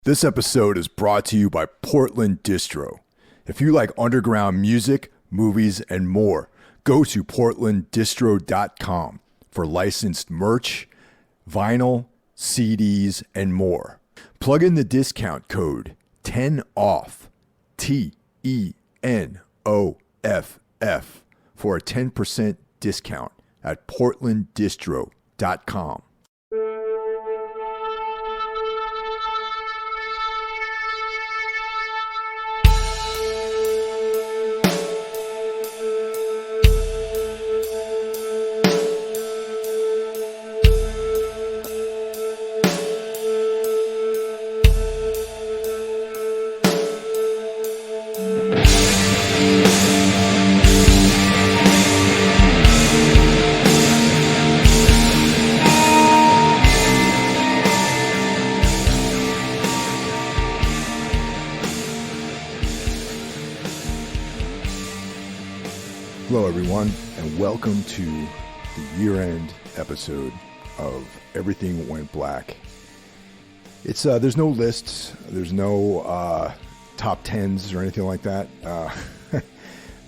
This episode is brought to you by Portland Distro. If you like underground music, movies, and more, go to portlanddistro.com for licensed merch, vinyl, CDs, and more. Plug in the discount code 10OFF, TENOFF, for a 10% discount at portlanddistro.com. Hello, everyone, and welcome to the year-end episode of Everything Went Black. It's there's no lists, there's no top tens or anything like that.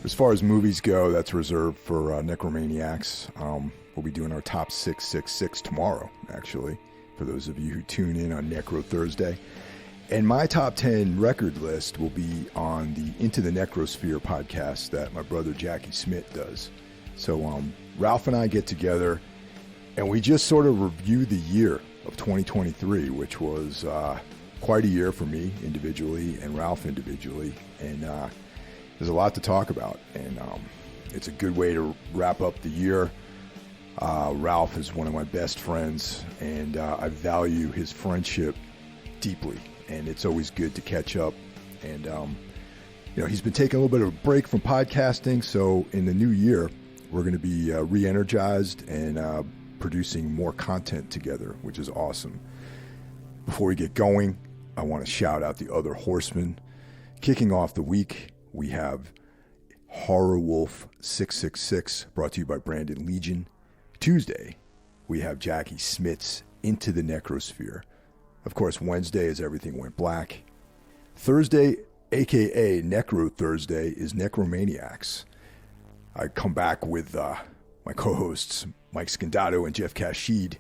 As far as movies go, that's reserved for necromaniacs. We'll be doing our top 666 tomorrow, actually, for those of you who tune in on Necro Thursday. And my top 10 record list will be on the Into the Necrosphere podcast that my brother Jackie Schmidt does. So Ralph and I get together and we just sort of review the year of 2023, which was quite a year for me individually and Ralph individually. And there's a lot to talk about. And it's a good way to wrap up the year. Ralph is one of my best friends, and I value his friendship deeply. And it's always good to catch up. And, he's been taking a little bit of a break from podcasting. So in the new year, we're going to be re-energized and producing more content together, which is awesome. Before we get going, I want to shout out the other horsemen. Kicking off the week, we have Horror Wolf 666, brought to you by Brandon Legion. Tuesday, we have Jackie Schmidt's Into the Necrosphere. Of course, Wednesday is Everything Went Black. Thursday, a.k.a. Necro Thursday, is Necromaniacs. I come back with my co-hosts, Mike Scandato and Jeff Kashid.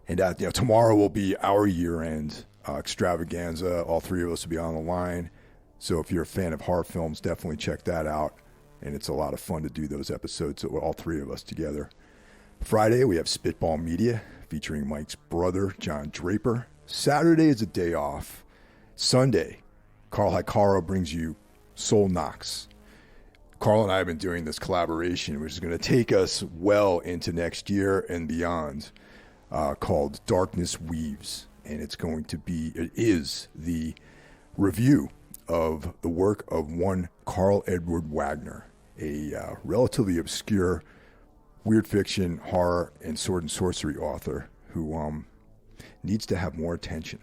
And tomorrow will be our year-end extravaganza. All three of us will be on the line. So if you're a fan of horror films, definitely check that out. And it's a lot of fun to do those episodes, all three of us together. Friday, we have Spitball Media, featuring Mike's brother, John Draper. Saturday is a day off. Sunday, Carl Hikara brings you Soul Knocks. Carl and I have been doing this collaboration, which is going to take us well into next year and beyond, called Darkness Weaves. And it is the review of the work of one Carl Edward Wagner, a relatively obscure weird fiction, horror, and sword and sorcery author who needs to have more attention.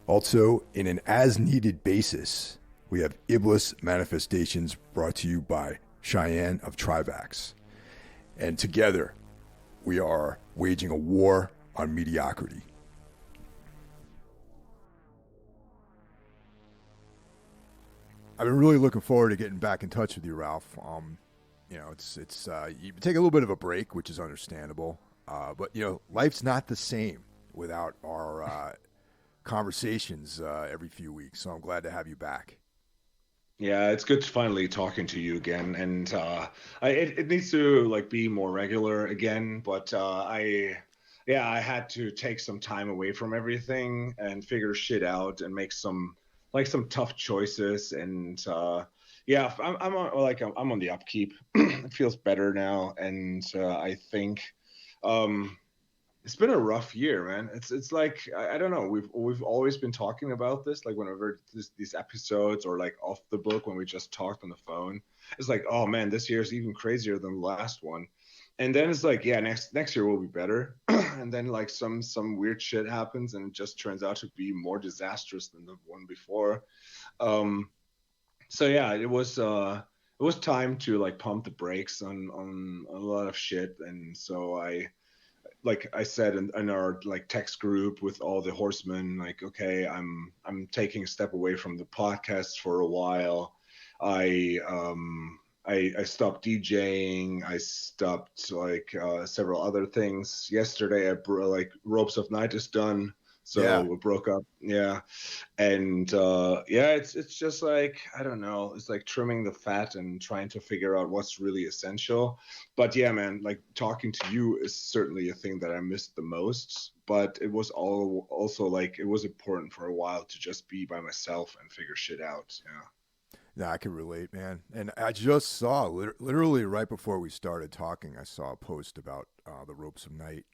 Also, in an as-needed basis, we have Iblis Manifestations, brought to you by Cheyenne of Trivax. And together, we are waging a war on mediocrity. I've been really looking forward to getting back in touch with you, Ralph. It's you take a little bit of a break, which is understandable. But life's not the same without our conversations every few weeks. So I'm glad to have you back. Yeah, it's good to finally talking to you again, and it needs to be more regular again. But I had to take some time away from everything and figure shit out and make some tough choices. And I'm on the upkeep. It feels better now, and I think. It's been a rough year, man. It's like I don't know. We've always been talking about this, like whenever these episodes or like off the book when we just talked on the phone. It's like, oh man, this year's even crazier than the last one. And then it's like, yeah, next year will be better. And then like some weird shit happens and it just turns out to be more disastrous than the one before. So yeah, it was time to like pump the brakes on a lot of shit, and so I like I said in our like text group with all the horsemen, like, okay, I'm taking a step away from the podcast for a while. I stopped DJing. I stopped like several other things. Yesterday, like Ropes of Night is done, so Yeah. we broke up. Yeah, and yeah, it's just like, I don't know, it's like trimming the fat and trying to figure out what's really essential. But yeah, man, like talking to you is certainly a thing that I missed the most, but it was all also like it was important for a while to just be by myself and figure shit out. Yeah. Yeah, I can relate, man. And I just saw, literally right before we started talking, I saw a post about the Ropes of Night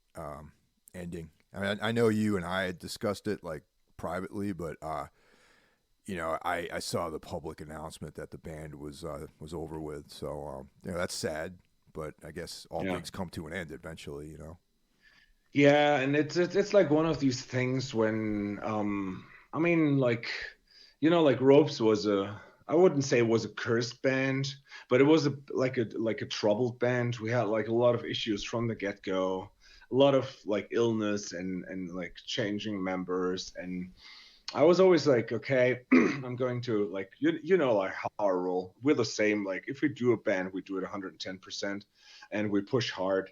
ending. I mean, I know you and I had discussed it like privately, but I saw the public announcement that the band was over with. So that's sad, but I guess all Yeah. things come to an end eventually. You know. Yeah, and it's like one of these things when I mean, like, like Ropes was a, I wouldn't say it was a cursed band, but it was a troubled band. We had like a lot of issues from the get-go, a lot of like illness and like changing members. And I was always like, okay, I'm going to like, like how our role. We're the same. Like if we do a band, we do it 110%, and we push hard.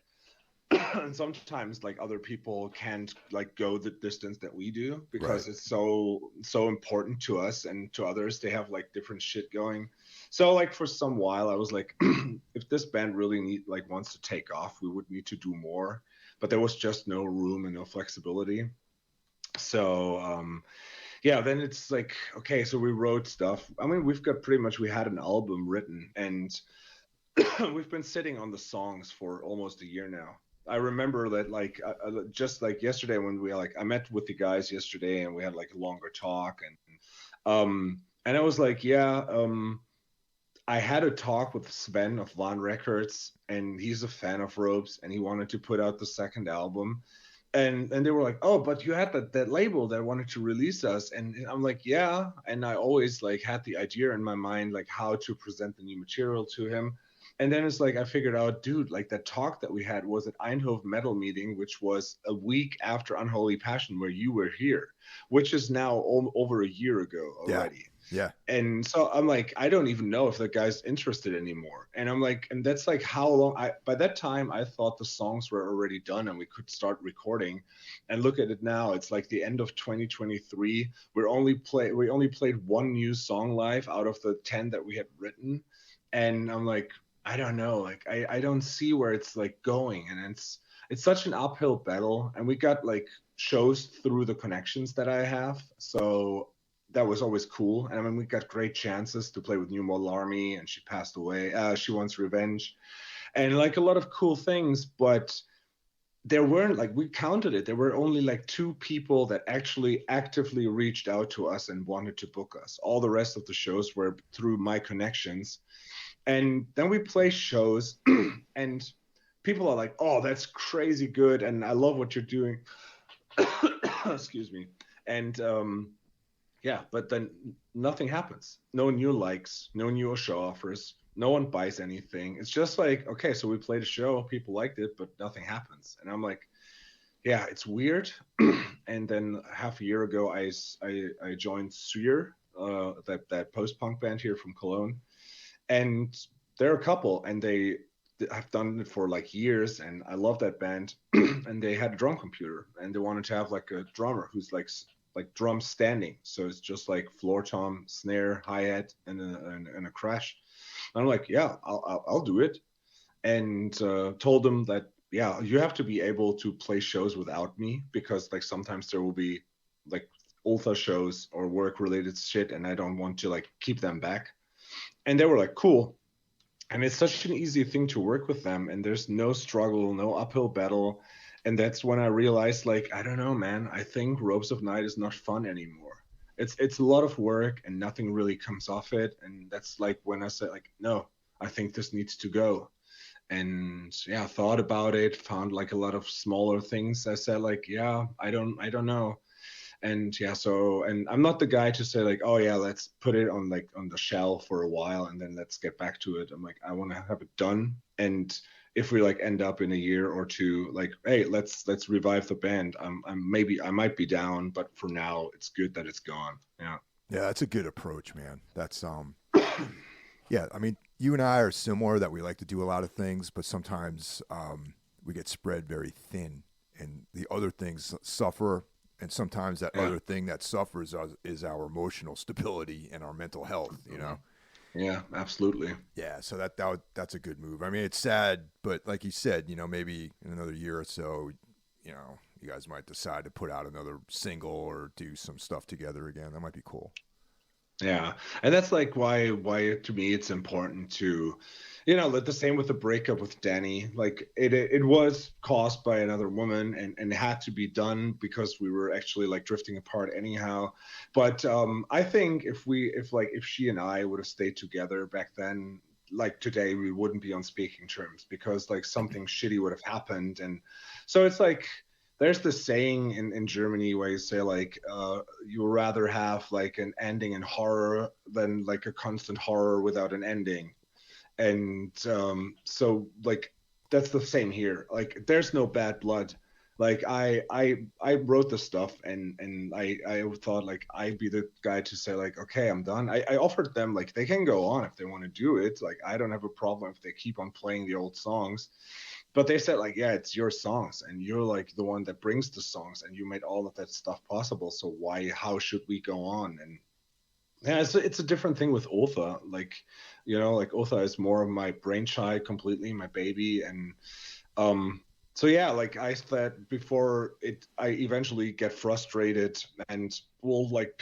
And sometimes like other people can't like go the distance that we do Right. because it's so important to us, and to others they have like different shit going. So like for some while I was like, if this band really wants to take off, we would need to do more, but there was just no room and no flexibility. So yeah, then it's like, okay, so we wrote stuff. I mean, we had an album written, and we've been sitting on the songs for almost a year now. I remember that like just like yesterday when I met with the guys yesterday and we had like a longer talk, and I was like, yeah, I had a talk with Sven of Von Records, and he's a fan of Ropes, and he wanted to put out the second album. And they were like, oh, but you had that label that wanted to release us. And I'm like, yeah. And I always like had the idea in my mind, like how to present the new material to him. And then it's like I figured out, dude, like that talk that we had was at Eindhoven Metal Meeting, which was a week after Unholy Passion, where you were here, which is now over a year ago Yeah. already. Yeah. And so I'm like, I don't even know if the guy's interested anymore. And I'm like, and that's like how long by that time I thought the songs were already done and we could start recording. And look at it now, it's like the end of 2023. We only played one new song live out of the 10 that we had written. And I'm like, I don't know, like I don't see where it's like going. And it's such an uphill battle. And we got like shows through the connections that I have. So that was always cool. And I mean, we got great chances to play with New Model Army, and she passed away. She Wants Revenge, and like a lot of cool things. But there weren't, like, we counted it. There were only like two people that actually actively reached out to us and wanted to book us. All the rest of the shows were through my connections. And then we play shows, and people are like, "Oh, that's crazy good," and I love what you're doing. Excuse me. And yeah, but then nothing happens. No new likes, no new show offers, no one buys anything. It's just like, okay, so we played a show, people liked it, but nothing happens. And I'm like, yeah, it's weird. And then half a year ago, I joined Suyer, that post punk band here from Cologne, and they're a couple, and they have done it for like years, and I love that band. And they had a drum computer, and they wanted to have like a drummer who's like drum standing, so it's just like floor tom, snare, hi-hat, and a crash. And I'm like, yeah, I'll do it. And told them that, yeah, you have to be able to play shows without me, because like sometimes there will be like ultra shows or work related shit, and I don't want to like keep them back. And they were like, cool. And it's such an easy thing to work with them, and there's no struggle, no uphill battle. And that's when I realized, like, I don't know, man, I think Ropes of Night is not fun anymore. It's a lot of work and nothing really comes off it. And that's like when I said, like, no, I think this needs to go. And yeah, thought about it, found like a lot of smaller things. I said, like, yeah, I don't know. And yeah, so, and I'm not the guy to say like, oh yeah, let's put it on the shelf for a while and then let's get back to it. I'm like, I want to have it done. And if we like end up in a year or two, like, hey, let's revive the band. I might be down, but for now, it's good that it's gone. Yeah. Yeah, that's a good approach, man. That's yeah, I mean, you and I are similar that we like to do a lot of things, but sometimes we get spread very thin, and the other things suffer. And sometimes that Yeah. other thing that suffers is our emotional stability and our mental health. You know. Yeah, absolutely. Yeah, so that's a good move. I mean, it's sad, but like you said, you know, maybe in another year or so, you know, you guys might decide to put out another single or do some stuff together again. That might be cool. Yeah, and that's like why to me it's important to, like the same with the breakup with Danny. Like it was caused by another woman, and it had to be done because we were actually like drifting apart anyhow. But I think if she and I would have stayed together back then, like today, we wouldn't be on speaking terms because like something shitty would have happened, and so it's like there's this saying in Germany where you say like you rather have like an ending in horror than like a constant horror without an ending. And so like that's the same here. Like there's no bad blood. Like I wrote the stuff and I thought like I'd be the guy to say like okay, I'm done. I offered them like they can go on if they want to do it. Like I don't have a problem if they keep on playing the old songs, but they said like yeah, it's your songs and you're like the one that brings the songs and you made all of that stuff possible, so how should we go on? And yeah, it's a different thing with Otha. Like like Otha is more of my brainchild completely, my baby. And um so yeah, like I said before, I eventually get frustrated and will like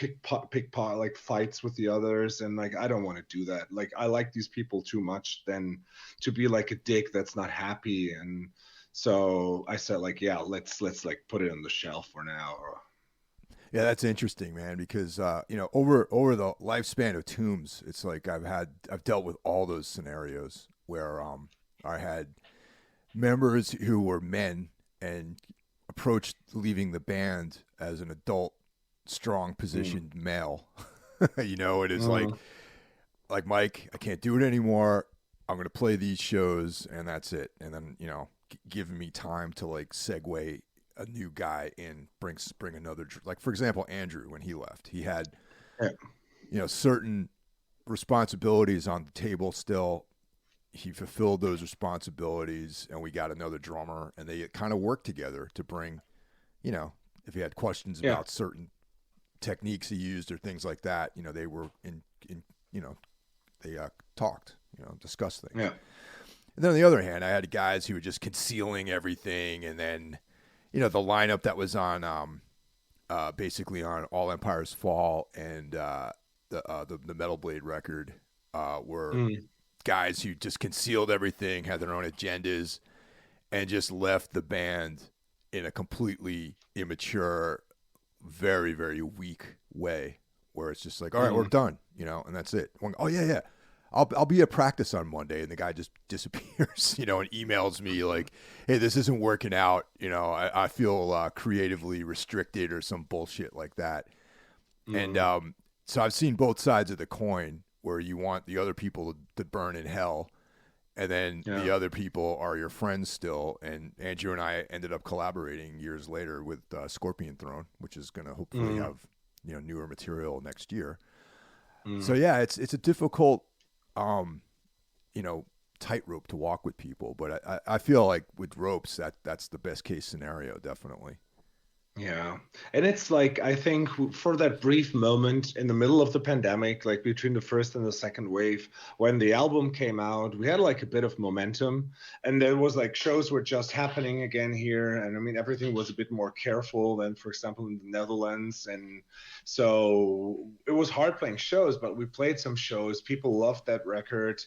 like fights with the others, and like I don't want to do that. Like I like these people too much than to be like a dick that's not happy. And so I said like yeah, let's like put it on the shelf for now. Yeah, that's interesting, man. Because you know, over the lifespan of Tombs, it's like I've dealt with all those scenarios where I had members who were men and approached leaving the band as an adult, strong Mm, positioned male. You know, it is mm, like Mike, I can't do it anymore. I'm gonna play these shows and that's it. And then giving me time to like segue a new guy in, bring another, like for example Andrew, when he left, he had yeah, certain responsibilities on the table still. He fulfilled those responsibilities and we got another drummer and they kind of worked together to bring, if he had questions yeah, about certain techniques he used or things like that, they were in they talked, discussed things. yeah. And then on the other hand, I had guys who were just concealing everything. And then, the lineup that was on, basically on All Empires Fall and the Metal Blade record, were Mm, guys who just concealed everything, had their own agendas, and just left the band in a completely immature, very, very weak way, where it's just like, all right, we're mm, done, and that's it. Oh yeah, yeah. I'll be at practice on Monday, and the guy just disappears, and emails me like, "Hey, this isn't working out. I feel creatively restricted or some bullshit like that." And mm, so I've seen both sides of the coin, where you want the other people to burn in hell, and then yeah. the other people are your friends still. And Andrew and I ended up collaborating years later with Scorpion Throne, which is going to hopefully Mm, have newer material next year. So mm. yeah, it's a difficult um, you know, tightrope to walk with people. But I feel like with ropes, that's the best case scenario, definitely. Yeah. And it's like, I think for that brief moment in the middle of the pandemic, like between the first and the second wave, when the album came out, we had like a bit of momentum. And there was like shows were just happening again here. And I mean, everything was a bit more careful than, for example, in the Netherlands. And so it was hard playing shows, but we played some shows. People loved that record.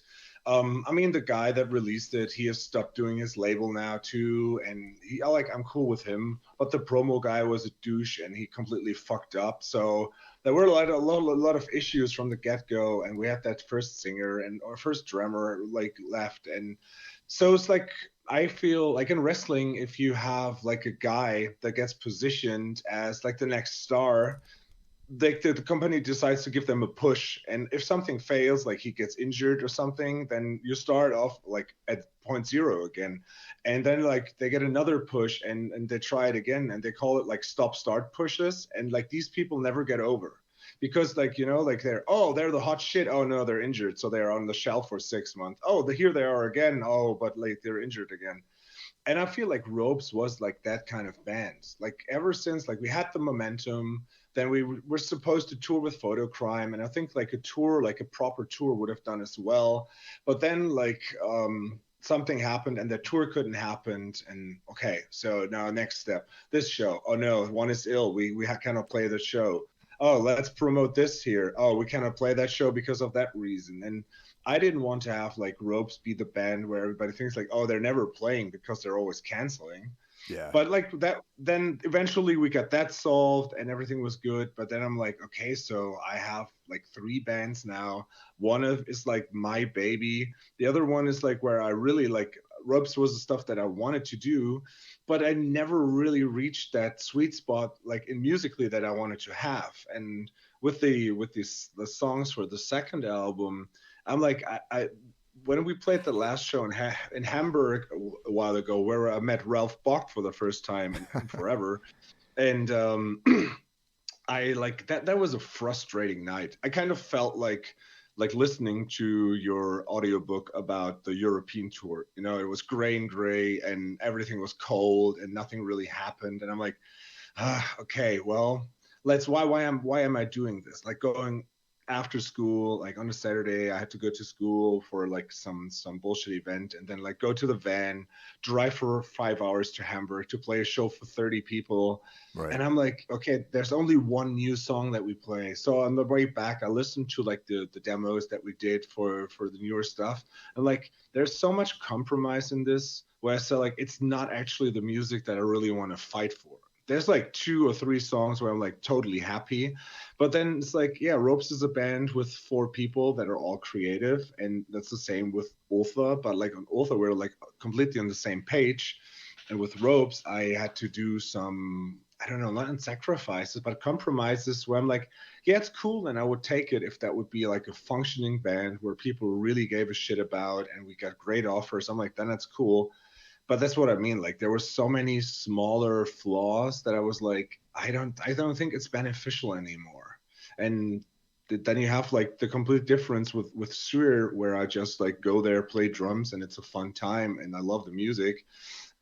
I mean, the guy that released it, he has stopped doing his label now too, and I'm cool with him. But the promo guy was a douche, and he completely fucked up. So there were a lot of issues from the get go, and we had that first singer and our first drummer like left, and so it's like I feel like in wrestling, if you have like a guy that gets positioned as like the next star, the company decides to give them a push, and if something fails, like he gets injured or something, then you start off like at point zero again, and then like they get another push, and they try it again, and they call it like stop start pushes, and like these people never get over, because like like they're the hot shit, oh no, they're injured, so they're on the shelf for 6 months, oh here they are again, oh but like they're injured again. And I feel like Ropes was like that kind of band. Like ever since, like we had the momentum, then we were supposed to tour with Photo Crime, and I think like a tour, like a proper tour, would have done as well. But then like something happened, and the tour couldn't happen. And okay, so now next step, this show. Oh no, one is ill. We cannot play the show. Oh, let's promote this here. Oh, we cannot play that show because of that reason. And I didn't want to have like Ropes be the band where everybody thinks like, oh, they're never playing because they're always canceling. Yeah. But like that, then eventually we got that solved and everything was good. But then I'm like, okay, so I have like 3 bands now. One of is like my baby. The other one is like where I really like Ropes was the stuff that I wanted to do, but I never really reached that sweet spot like in musically that I wanted to have. And the songs for the second album, I'm like I when we played the last show in Hamburg a while ago, where I met Ralph Bach for the first time in forever, and I like that was a frustrating night. I kind of felt like listening to your audiobook about the European tour. It was gray and gray, and everything was cold, and nothing really happened. And I'm like, okay, well, why am I doing this? Like going after school, like on a Saturday, I had to go to school for like some bullshit event, and then like go to the van, drive for 5 hours to Hamburg to play a show for 30 people. Right. And I'm like, okay, there's only one new song that we play. So on the way back, I listened to like the demos that we did for the newer stuff, and like there's so much compromise in this, where I said like it's not actually the music that I really want to fight for. There's like 2 or 3 songs where I'm like totally happy, but then it's like, yeah, Ropes is a band with 4 people that are all creative, and that's the same with Ultha. But like on Ultha, we're like completely on the same page, and with Ropes, I had to do some, I don't know, not sacrifices, but compromises where I'm like, yeah, it's cool, and I would take it if that would be like a functioning band where people really gave a shit about, and we got great offers. I'm like, then that's cool. But that's what I mean. Like there were so many smaller flaws that I was like, I don't think it's beneficial anymore. And then you have like the complete difference with Sphere, where I just like go there, play drums, and it's a fun time, and I love the music.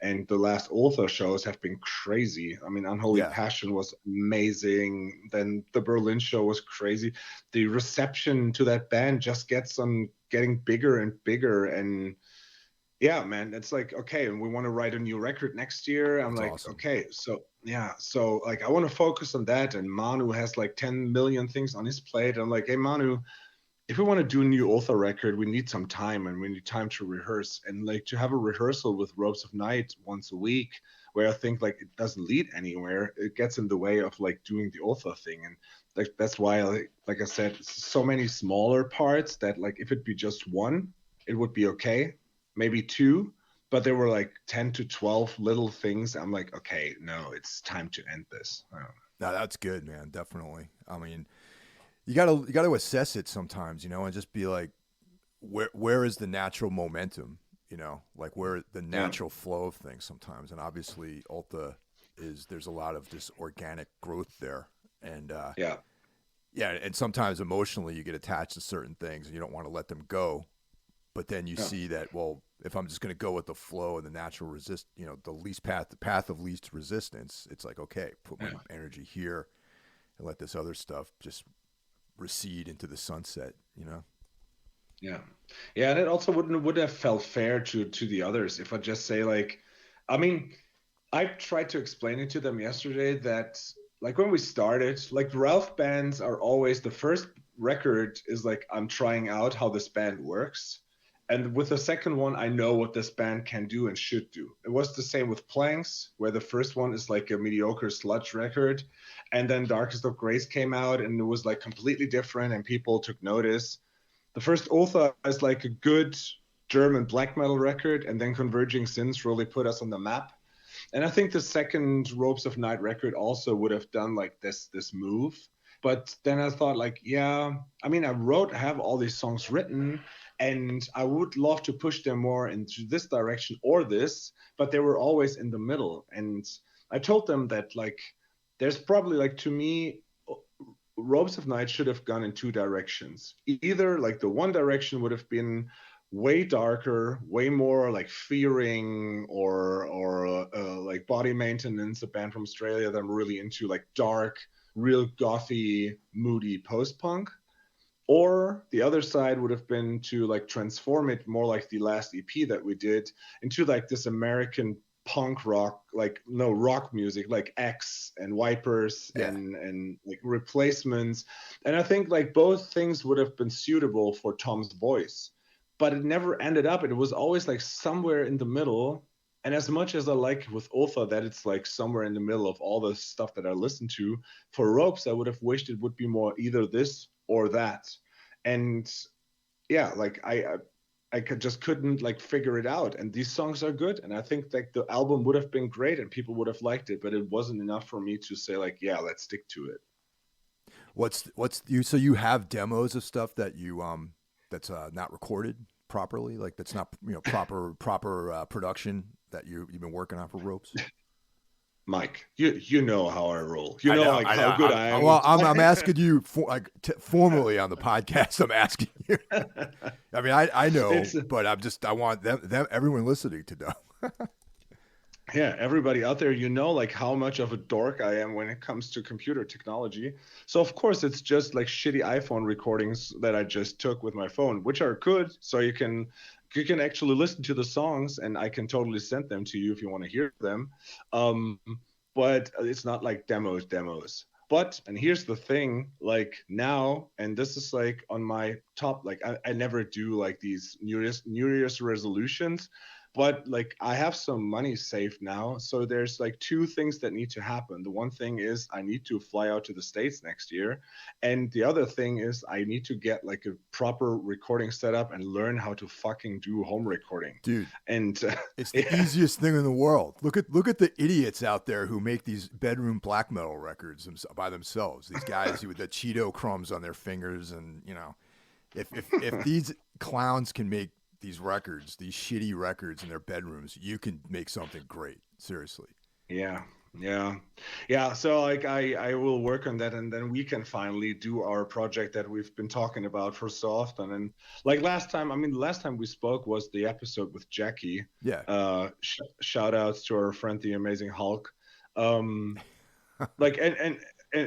And the last Ultha shows have been crazy. I mean, Unholy Yeah. Passion was amazing. Then the Berlin show was crazy. The reception to that band just gets on getting bigger and bigger. And yeah, man, it's like, okay, and we want to write a new record next year. I'm That's like, awesome. okay, so yeah, so like I want to focus on that. And Manu has like 10 million things on his plate. I'm like, hey, Manu, if we want to do a new author record, we need some time, and we need time to rehearse. And like to have a rehearsal with Ropes of Night once a week, where I think like it doesn't lead anywhere, it gets in the way of like doing the author thing. And like that's why, like I said, so many smaller parts that like if it'd be just one, it would be okay, maybe 2. But there were like 10 to 12 little things. I'm like, okay, no, it's time to end this. No, that's good, man. Definitely. I mean, you gotta assess it sometimes, and just be like, where is the natural momentum, like where the Yeah, natural flow of things sometimes. And obviously, Ulta there's a lot of just organic growth there, and yeah, yeah, and sometimes emotionally you get attached to certain things and you don't want to let them go. But then you yeah, see that, well, if I'm just going to go with the flow and the natural the path of least resistance, it's like, okay, put my yeah. energy here and let this other stuff just recede into the sunset. Yeah. Yeah, and it also would have felt fair to the others if I just say like, I mean, I tried to explain it to them yesterday that like when we started, like Ralph bands are always the first record is like I'm trying out how this band works. And with the second one, I know what this band can do and should do. It was the same with Planks, where the first one is like a mediocre sludge record. And then Darkest of Grace came out and it was like completely different and people took notice. The first Ultha is like a good German black metal record, and then Converging Sins really put us on the map. And I think the second Ropes of Night record also would have done like this move. But then I thought, like, yeah, I mean, I have all these songs written, and I would love to push them more into this direction or this, but they were always in the middle. And I told them that, like, there's probably, like, to me, Ropes of Night should have gone in two directions. Either, like, the one direction would have been way darker, way more like Fearing or like Body Maintenance, a band from Australia that I'm really into, like dark, real gothy, moody post punk. Or the other side would have been to like transform it more like the last EP that we did into like this American punk rock, like no rock music, like X and Wipers Yeah. and like Replacements. And I think like both things would have been suitable for Tom's voice, but it never ended up. It was always like somewhere in the middle. And as much as I like with Ulfa that it's like somewhere in the middle of all the stuff that I listen to, for Ropes, I would have wished it would be more either this or that. And yeah, like I just couldn't like figure it out. And these songs are good, and I think like the album would have been great and people would have liked it, but it wasn't enough for me to say like, yeah, let's stick to it. What's you? So you have demos of stuff that you that's not recorded properly, like that's not proper production that you've been working on for Ropes. Mike, you know how I roll. You know, like how good I am. Well, I'm asking you formally on the podcast. I'm asking you. I mean, I know, but I want them everyone listening to know. Yeah, everybody out there, you know, like how much of a dork I am when it comes to computer technology. So of course it's just like shitty iPhone recordings that I just took with my phone, which are good. So you can actually listen to the songs, and I can totally send them to you if you want to hear them. Um, but it's not like demos. But and here's the thing, like now, and this is like on my top, like I never do like these New Year's resolutions, but like I have some money saved now, so there's like two things that need to happen. The one thing is I need to fly out to the States next year, and the other thing is I need to get like a proper recording setup and learn how to fucking do home recording. Dude, and it's the easiest thing in the world. Look at the idiots out there who make these bedroom black metal records by themselves. These guys with the Cheeto crumbs on their fingers, and you know, if these clowns can make these records, these shitty records in their bedrooms, you can make something great. Seriously. Yeah. So like I will work on that, and then we can finally do our project that we've been talking about for so often. And like last time, I mean, the last time we spoke was the episode with Jackie. Yeah. Shout outs to our friend, the Amazing Hulk. Like and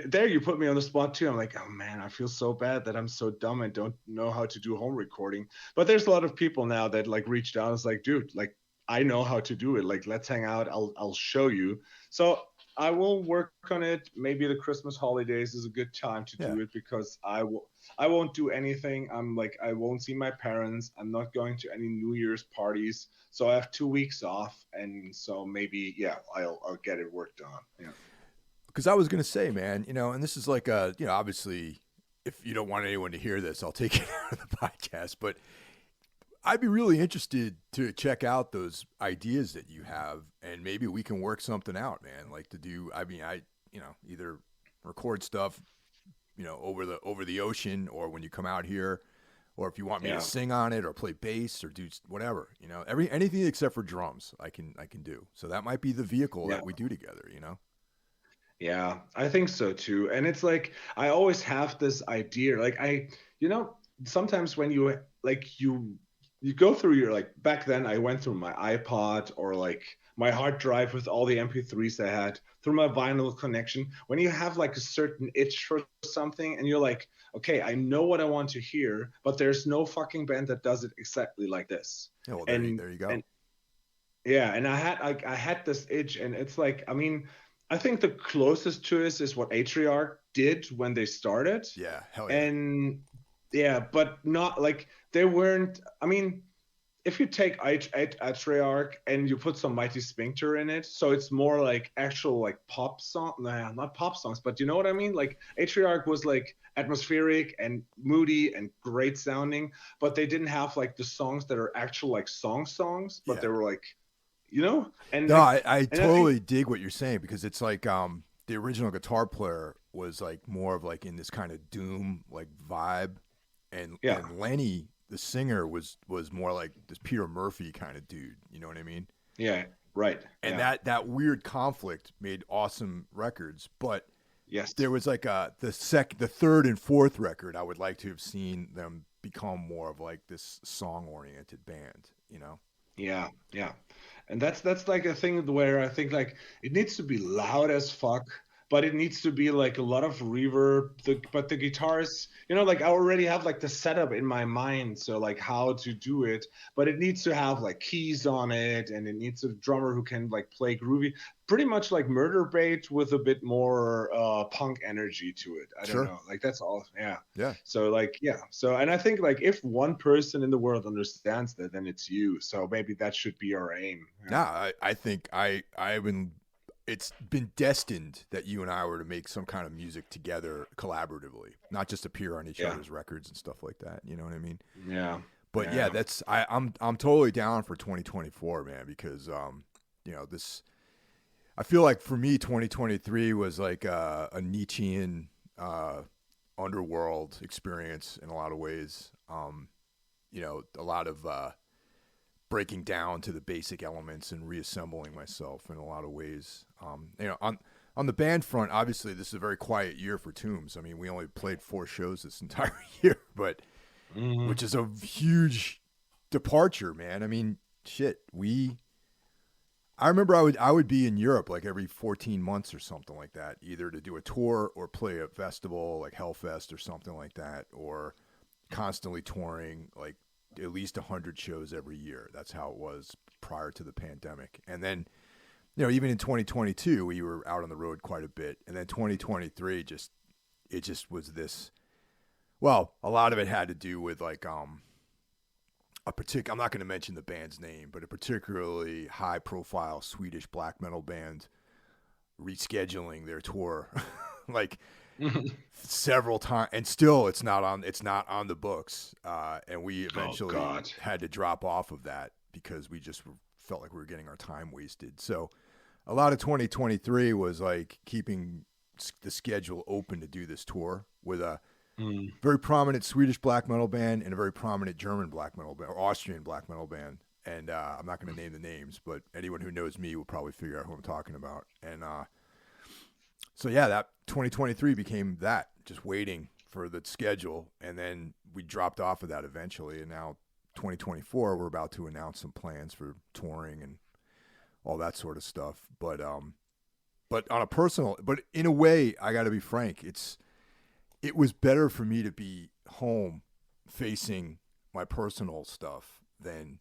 there you put me on the spot too. I'm like, oh man, I feel so bad that I'm so dumb and don't know how to do home recording. But there's a lot of people now that like reached out. It's like, dude, like I know how to do it. Like let's hang out. I'll show you. So I will work on it. Maybe the Christmas holidays is a good time to do it, because I won't do anything. I'm like, I won't see my parents. I'm not going to any New Year's parties. So I have 2 weeks off, and so maybe I'll get it worked on. Yeah. Because I was going to say, man, you know, and this is like obviously, if you don't want anyone to hear this, I'll take it out of the podcast. But I'd be really interested to check out those ideas that you have, and maybe we can work something out, man. Like to do, I mean, either record stuff, over the ocean, or when you come out here, or if you want me to sing on it or play bass or do whatever, anything except for drums, I can do. So that might be the vehicle that we do together, Yeah, I think so too. And it's like I always have this idea, like sometimes when you go through your, like back then I went through my iPod or like my hard drive with all the MP3s I had, through my vinyl connection. When you have like a certain itch for something and you're like, okay, I know what I want to hear, but there's no fucking band that does it exactly like this. Yeah, well, there you go. And I had this itch, and it's like, I mean, I think the closest to this is what Atriarch did when they started. Yeah, hell yeah. And yeah, but not like they weren't. I mean, if you take Atriarch and you put some Mighty Sphincter in it, so it's more like actual like pop song. Nah, not pop songs, but you know what I mean? Like Atriarch was like atmospheric and moody and great sounding, but they didn't have like the songs that are actual like songs, but they were like, and no, I totally dig what you're saying, because it's like the original guitar player was like more of like in this kind of doom like vibe, and Yeah. Lenny, the singer, was more like this Peter Murphy kind of dude. You know what I mean? Yeah. Right. And Yeah. that weird conflict made awesome records, but Yes. there was like the third and fourth record. I would like to have seen them become more of like this song oriented band. You know? Yeah. Yeah. And that's like a thing where I think like it needs to be loud as fuck, but it needs to be like a lot of reverb. But the guitars, like I already have like the setup in my mind, so like how to do it. But it needs to have like keys on it, and it needs a drummer who can like play groovy, pretty much like Murder Bait with a bit more punk energy to it. I don't Sure. know, like that's all. Yeah. Yeah. So like yeah. So and I think like if one person in the world understands that, then it's you. So maybe that should be our aim. Yeah. Nah, I think I've been. It's been destined that you and I were to make some kind of music together collaboratively, not just appear on each Yeah. other's records and stuff like that. You know what I mean? Yeah. But yeah, that's I'm totally down for 2024, man, because this. I feel like for me, 2023 was like a Nietzschean underworld experience in a lot of ways. A lot of breaking down to the basic elements and reassembling myself in a lot of ways. On the band front, obviously this is a very quiet year for Tombs. I mean, we only played 4 shows this entire year, but which is a huge departure, man. I mean, shit, I remember I would be in Europe like every 14 months or something like that, either to do a tour or play a festival like Hellfest or something like that, or constantly touring like at least 100 shows every year. That's how it was prior to the pandemic. And then, even in 2022, we were out on the road quite a bit. And then 2023 it just was this, well, a lot of it had to do with like, I'm not going to mention the band's name, but a particularly high profile Swedish black metal band rescheduling their tour like several times, and still it's not on the books, and we eventually had to drop off of that because we just felt like we were getting our time wasted. So a lot of 2023 was like keeping the schedule open to do this tour with a very prominent Swedish black metal band and a very prominent German black metal band or Austrian black metal band. And I'm not going to name the names, but anyone who knows me will probably figure out who I'm talking about. And so yeah, that 2023 became that, just waiting for the schedule, and then we dropped off of that eventually. And now 2024, we're about to announce some plans for touring and all that sort of stuff. But on a personal, but in a way, I got to be frank, it was better for me to be home facing my personal stuff than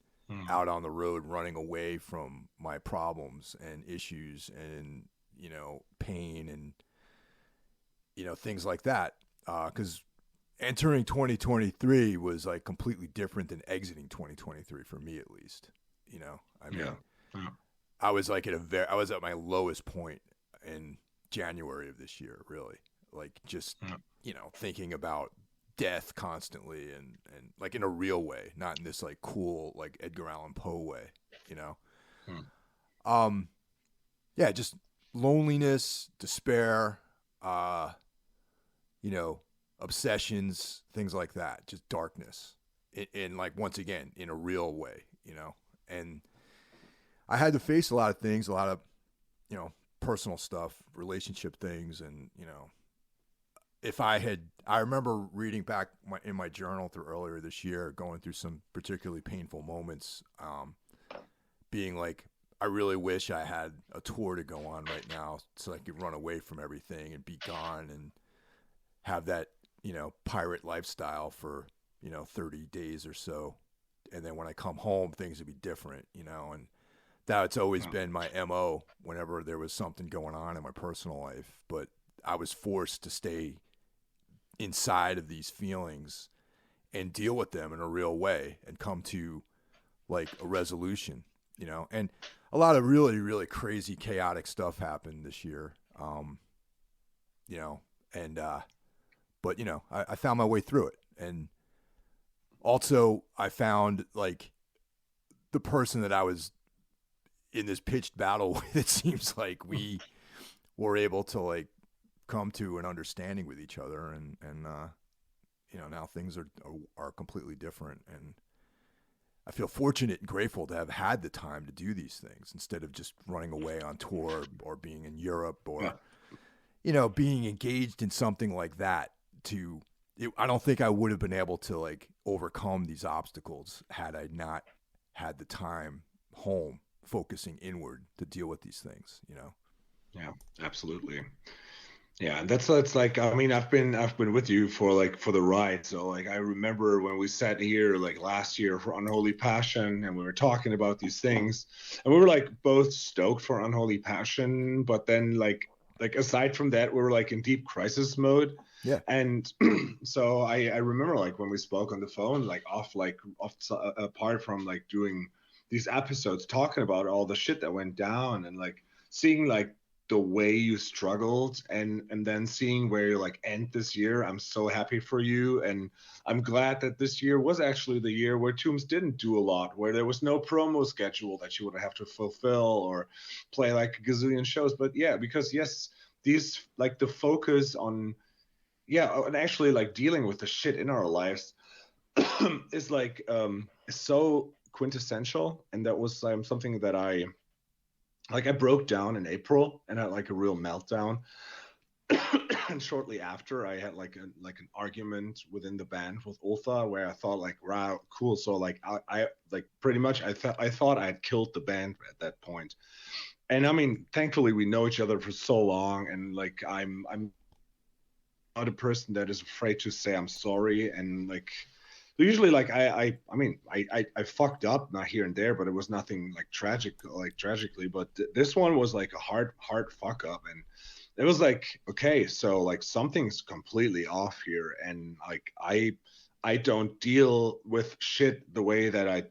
out on the road running away from my problems and issues and pain and things like that, because entering 2023 was like completely different than exiting 2023 for me, at least. I mean, I was like I was at my lowest point in January of this year, really, like just thinking about death constantly and like in a real way, not in this like cool like Edgar Allan Poe way, yeah, just loneliness, despair, obsessions, things like that, just darkness in like, once again, in a real way, and I had to face a lot of things, a lot of, personal stuff, relationship things. And, I remember reading back in my journal through earlier this year, going through some particularly painful moments, being like, I really wish I had a tour to go on right now so I could run away from everything and be gone and have that, pirate lifestyle for, 30 days or so. And then when I come home, things would be different, and that's always been my MO whenever there was something going on in my personal life. But I was forced to stay inside of these feelings and deal with them in a real way and come to like a resolution, and a lot of really, really crazy, chaotic stuff happened this year. But I found my way through it. And also I found like the person that I was in this pitched battle with, it seems like we were able to like come to an understanding with each other, and now things are completely different, and I feel fortunate and grateful to have had the time to do these things instead of just running away on tour or being in Europe Yeah. or being engaged in something like that. I don't think I would have been able to like overcome these obstacles had I not had the time home focusing inward to deal with these things. Yeah, absolutely. Yeah, and that's like, I mean, I've been with you for the ride. So like I remember when we sat here like last year for Unholy Passion and we were talking about these things and we were like both stoked for Unholy Passion, but then like aside from that, we were like in deep crisis mode. Yeah. And so I remember like when we spoke on the phone, apart from like doing these episodes talking about all the shit that went down and like seeing like the way you struggled and then seeing where you like end this year. I'm so happy for you, and I'm glad that this year was actually the year where Tombs didn't do a lot, where there was no promo schedule that you would have to fulfill or play like a gazillion shows. But yeah, because yes, these like the focus on and actually like dealing with the shit in our lives is like is so quintessential, and that was something that I broke down in April and had like a real meltdown. And shortly after, I had like an argument within the band with Ultha, where I thought like, wow, cool. So like I like pretty much I thought I had killed the band at that point. And I mean, thankfully we know each other for so long, and like I'm not a person that is afraid to say I'm sorry, and like usually like I fucked up not here and there, but it was nothing like tragically, but this one was like a hard fuck up, and it was like, okay, so like something's completely off here, and like I don't deal with shit the way that I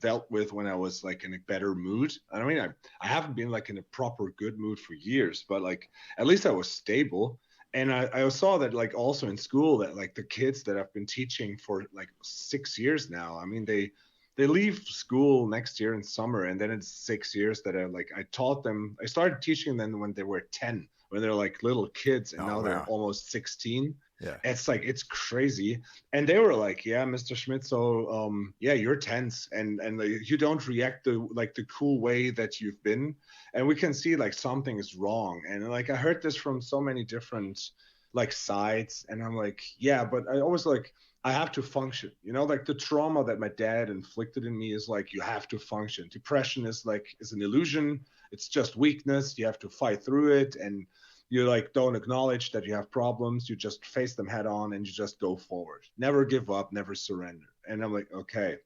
dealt with when I was like in a better mood. I mean, I haven't been like in a proper good mood for years, but like at least I was stable. And I saw that like also in school that like the kids that I've been teaching for like 6 years now, I mean they leave school next year in summer, and then it's 6 years that I taught them. I started teaching them when they were 10, when they're like little kids, and now they're almost 16. Yeah. It's like, it's crazy. And they were like, yeah, Mr. Schmidt, so yeah, you're tense, and you don't react the cool way that you've been, and we can see like something is wrong. And like I heard this from so many different like sides, and I'm like, yeah, but I always like, I have to function, like the trauma that my dad inflicted in me is like, you have to function. Depression is an illusion. It's just weakness. You have to fight through it, and you like don't acknowledge that you have problems. You just face them head on, and you just go forward. Never give up, never surrender. And I'm like, okay.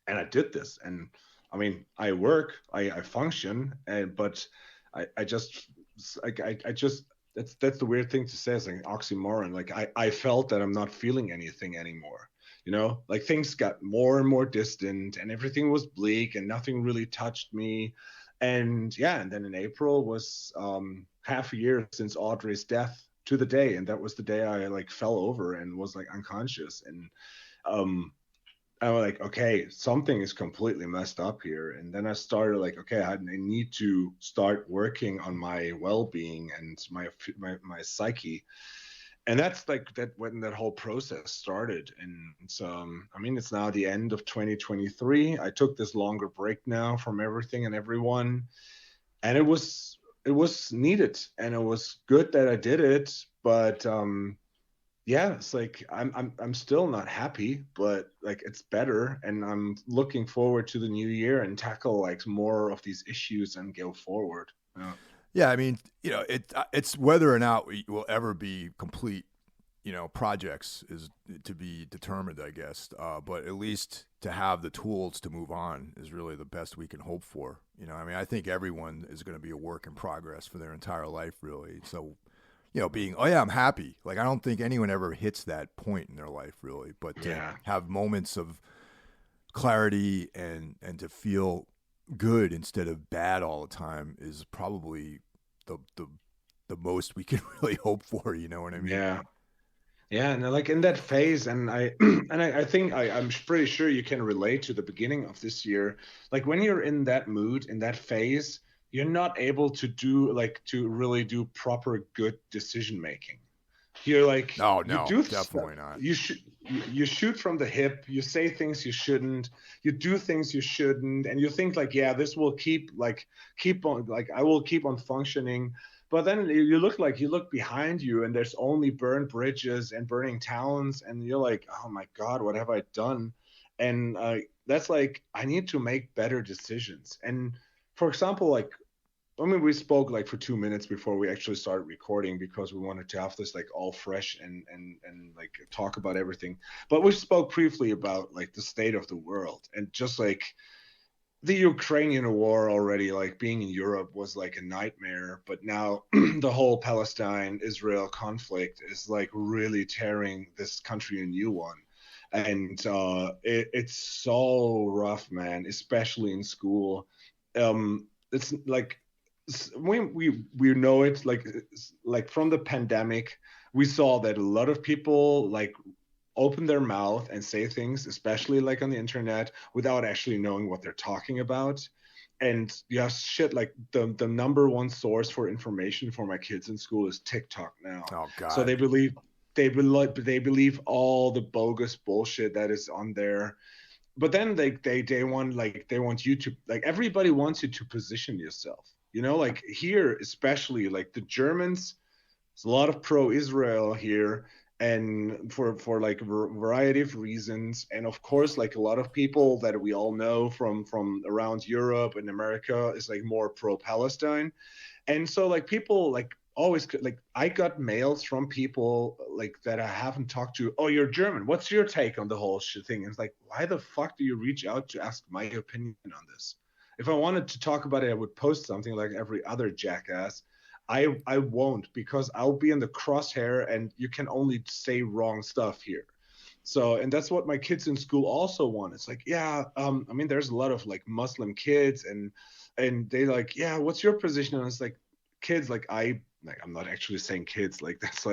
And I did this, and I mean, I work, I function, but I just like I just that's the weird thing to say. It's like an oxymoron. Like I felt that I'm not feeling anything anymore. Like things got more and more distant, and everything was bleak, and nothing really touched me. And yeah, and then in April was half a year since Audrey's death to the day, and that was the day I like fell over and was like unconscious. And I was like, okay, something is completely messed up here. And then I started like, okay, I need to start working on my well-being and my psyche. And that's like that when that whole process started. And so, I mean, it's now the end of 2023. I took this longer break now from everything and everyone, and it was needed, and it was good that I did it. But yeah, it's like I'm still not happy, but like it's better, and I'm looking forward to the new year and tackle like more of these issues and go forward. Yeah. Yeah, I mean, it's whether or not we will ever be complete, projects is to be determined, I guess. But at least to have the tools to move on is really the best we can hope for. I mean, I think everyone is going to be a work in progress for their entire life, really. So, being, oh yeah, I'm happy. Like, I don't think anyone ever hits that point in their life, really. But to have moments of clarity and to feel good instead of bad all the time is probably the most we can really hope for. You know what I mean? Yeah, and like in that phase, and I think I'm pretty sure you can relate to the beginning of this year. Like when you're in that mood, in that phase, you're not able to do like to really do proper good decision making. You're like No, you no, do definitely not. you shoot from the hip, you say things you shouldn't, you do things you shouldn't, and you think like, yeah, this will keep on, like I will keep on functioning. But then you look behind you and there's only burned bridges and burning towns, and you're like, oh my God, what have I done? And that's like, I need to make better decisions. And for example, like, I mean, we spoke like for 2 minutes before we actually started recording because we wanted to have this like all fresh and like talk about everything. But we spoke briefly about like the state of the world, and just like the Ukrainian war already, like being in Europe was like a nightmare. But now the whole Palestine Israel conflict is like really tearing this country a new one. And it's so rough, man, especially in school. It's like we know it, like from the pandemic, we saw that a lot of people like open their mouth and say things, especially like on the internet, without actually knowing what they're talking about. And yeah, shit, like the number one source for information for my kids in school is TikTok now. Oh So God. they believe all the bogus bullshit that is on there. But then they want you to, like, everybody wants you to position yourself. You know, like here, especially like the Germans, there's a lot of pro-Israel here, and for like a variety of reasons. And of course, like a lot of people that we all know from around Europe and America is like more pro-Palestine. And so like people like always, like I got mails from people like that I haven't talked to. Oh, you're German, what's your take on the whole shit thing? And it's like, why the fuck do you reach out to ask my opinion on this? If I wanted to talk about it, I would post something like every other jackass. I won't, because I'll be in the crosshair and you can only say wrong stuff here. So, and that's what my kids in school also want. It's like, yeah, I mean, there's a lot of like Muslim kids, and they like, yeah, what's your position? And it's like, kids, like I'm not actually saying kids, like that's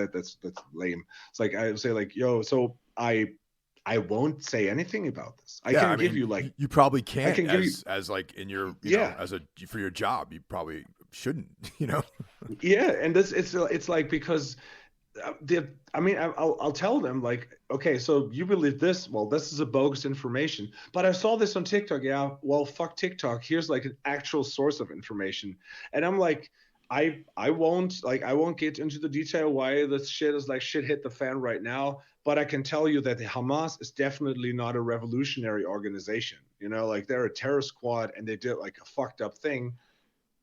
lame. It's like I say like, yo, so I won't say anything about this. I Yeah, can I give mean, you like you probably I can't can give you as like in your, yeah. as a for your job, you probably shouldn't, you know. Yeah, and this it's like because I mean, I'll tell them like, okay, so you believe this? Well, this is a bogus information. But I saw this on TikTok. Yeah, well, fuck TikTok. Here's like an actual source of information, and I'm like, I won't get into the detail why this shit is like shit hit the fan right now. But I can tell you that the Hamas is definitely not a revolutionary organization. You know, like they're a terror squad, and they did like a fucked up thing,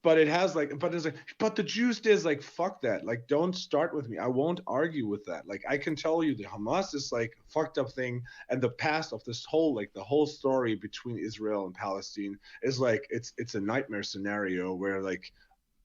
but it has like, but it's like, but the Jews is like, fuck that, like don't start with me, I won't argue with that. Like I can tell you the Hamas is like a fucked up thing, and the past of this whole, like the whole story between Israel and Palestine is like, it's a nightmare scenario where like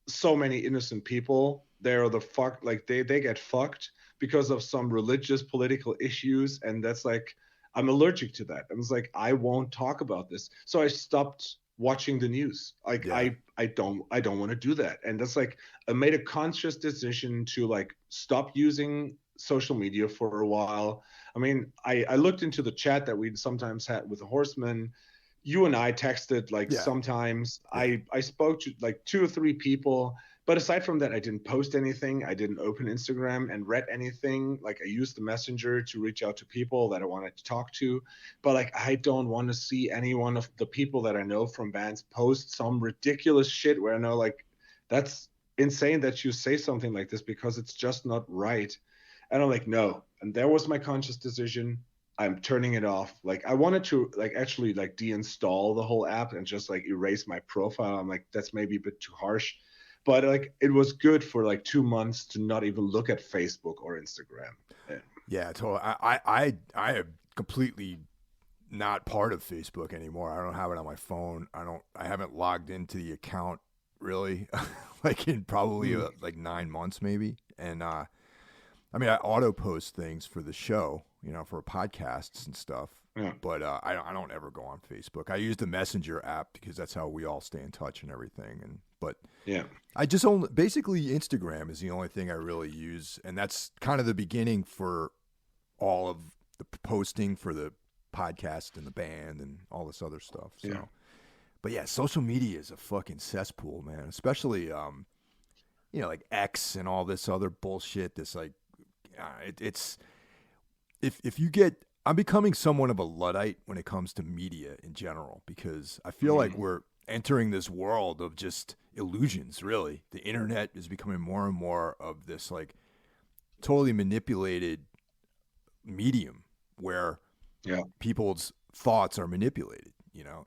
so many innocent people, they're the fuck, like they get fucked because of some religious political issues. And that's like, I'm allergic to that. I was like, I won't talk about this. So I stopped watching the news. Like Yeah. I don't want to do that. And that's like, I made a conscious decision to like stop using social media for a while. I mean, I looked into the chat that we sometimes had with the Horsemen. You and I texted like Yeah. sometimes. Yeah. I spoke to like two or three people, but aside from that, I didn't post anything. I didn't open Instagram and read anything. Like I used the messenger to reach out to people that I wanted to talk to, but like I don't want to see any one of the people that I know from bands post some ridiculous shit where I know like that's insane that you say something like this, because it's just not right. And I'm like, no. And there was my conscious decision. I'm turning it off. Like I wanted to like actually like deinstall the whole app and just like erase my profile. I'm like, that's maybe a bit too harsh. But like it was good for like 2 months to not even look at Facebook or Instagram. Yeah. Yeah, totally. I am completely not part of Facebook anymore. I don't have it on my phone. I haven't logged into the account really, like in probably like 9 months maybe. And I mean, I auto post things for the show, for podcasts and stuff. Yeah. But I don't ever go on Facebook. I use the Messenger app because that's how we all stay in touch and everything. But Yeah. I just only basically Instagram is the only thing I really use, and that's kind of the beginning for all of the posting for the podcast and the band and all this other stuff. So, Yeah. But yeah, social media is a fucking cesspool, man. Especially like X and all this other bullshit. This like, it's if you get, I'm becoming somewhat of a luddite when it comes to media in general because I feel like Mm, we're entering this world of just illusions. Really, the internet is becoming more and more of this like totally manipulated medium where yeah. people's thoughts are manipulated,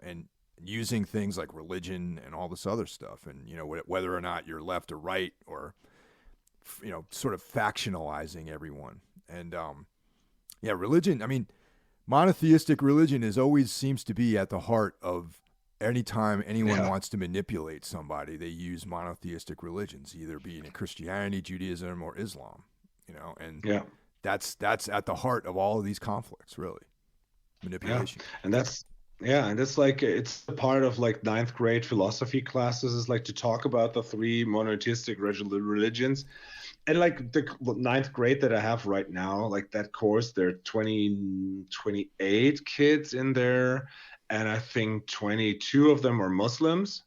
and using things like religion and all this other stuff, and whether or not you're left or right, or sort of factionalizing everyone. And yeah, religion. I mean, monotheistic religion is always seems to be at the heart of anytime anyone Yeah. wants to manipulate somebody, they use monotheistic religions, either being in Christianity, Judaism, or Islam. And Yeah. that's at the heart of all of these conflicts, really. Yeah. Manipulation. And that's yeah, and it's like it's a part of like ninth grade philosophy classes is like to talk about the three monotheistic religions. And like the ninth grade that I have right now, like that course, there are 28 kids in there, and I think 22 of them are Muslims.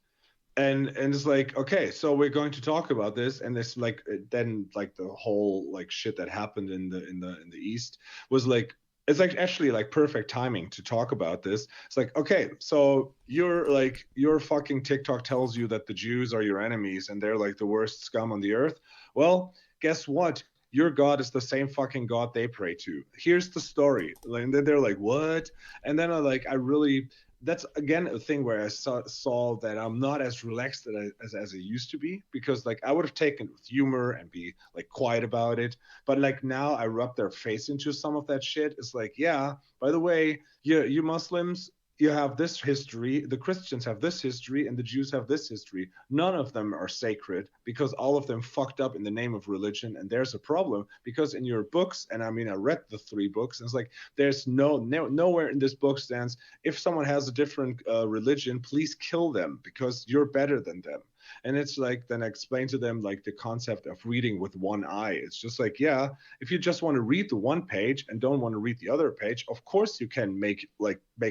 And it's like, okay, so we're going to talk about this, and this like then like the whole like shit that happened in the East was like, it's like actually like perfect timing to talk about this. It's like, okay, so your fucking TikTok tells you that the Jews are your enemies and they're like the worst scum on the earth. Well, guess what? Your God is the same fucking God they pray to. Here's the story. And then they're like, what? And then I really, that's again a thing where I saw that I'm not as relaxed as I used to be, because like I would have taken it with humor and be like quiet about it, but like now I rub their face into some of that shit. It's like, yeah, by the way, you Muslims, you have this history, the Christians have this history, and the Jews have this history. None of them are sacred because all of them fucked up in the name of religion. And there's a problem because in your books, and I mean, I read the three books, and it's like there's nowhere in this book stands, if someone has a different religion, please kill them because you're better than them. And it's like, then I explain to them like the concept of reading with one eye. It's just like, yeah, if you just want to read the one page and don't want to read the other page, of course you can make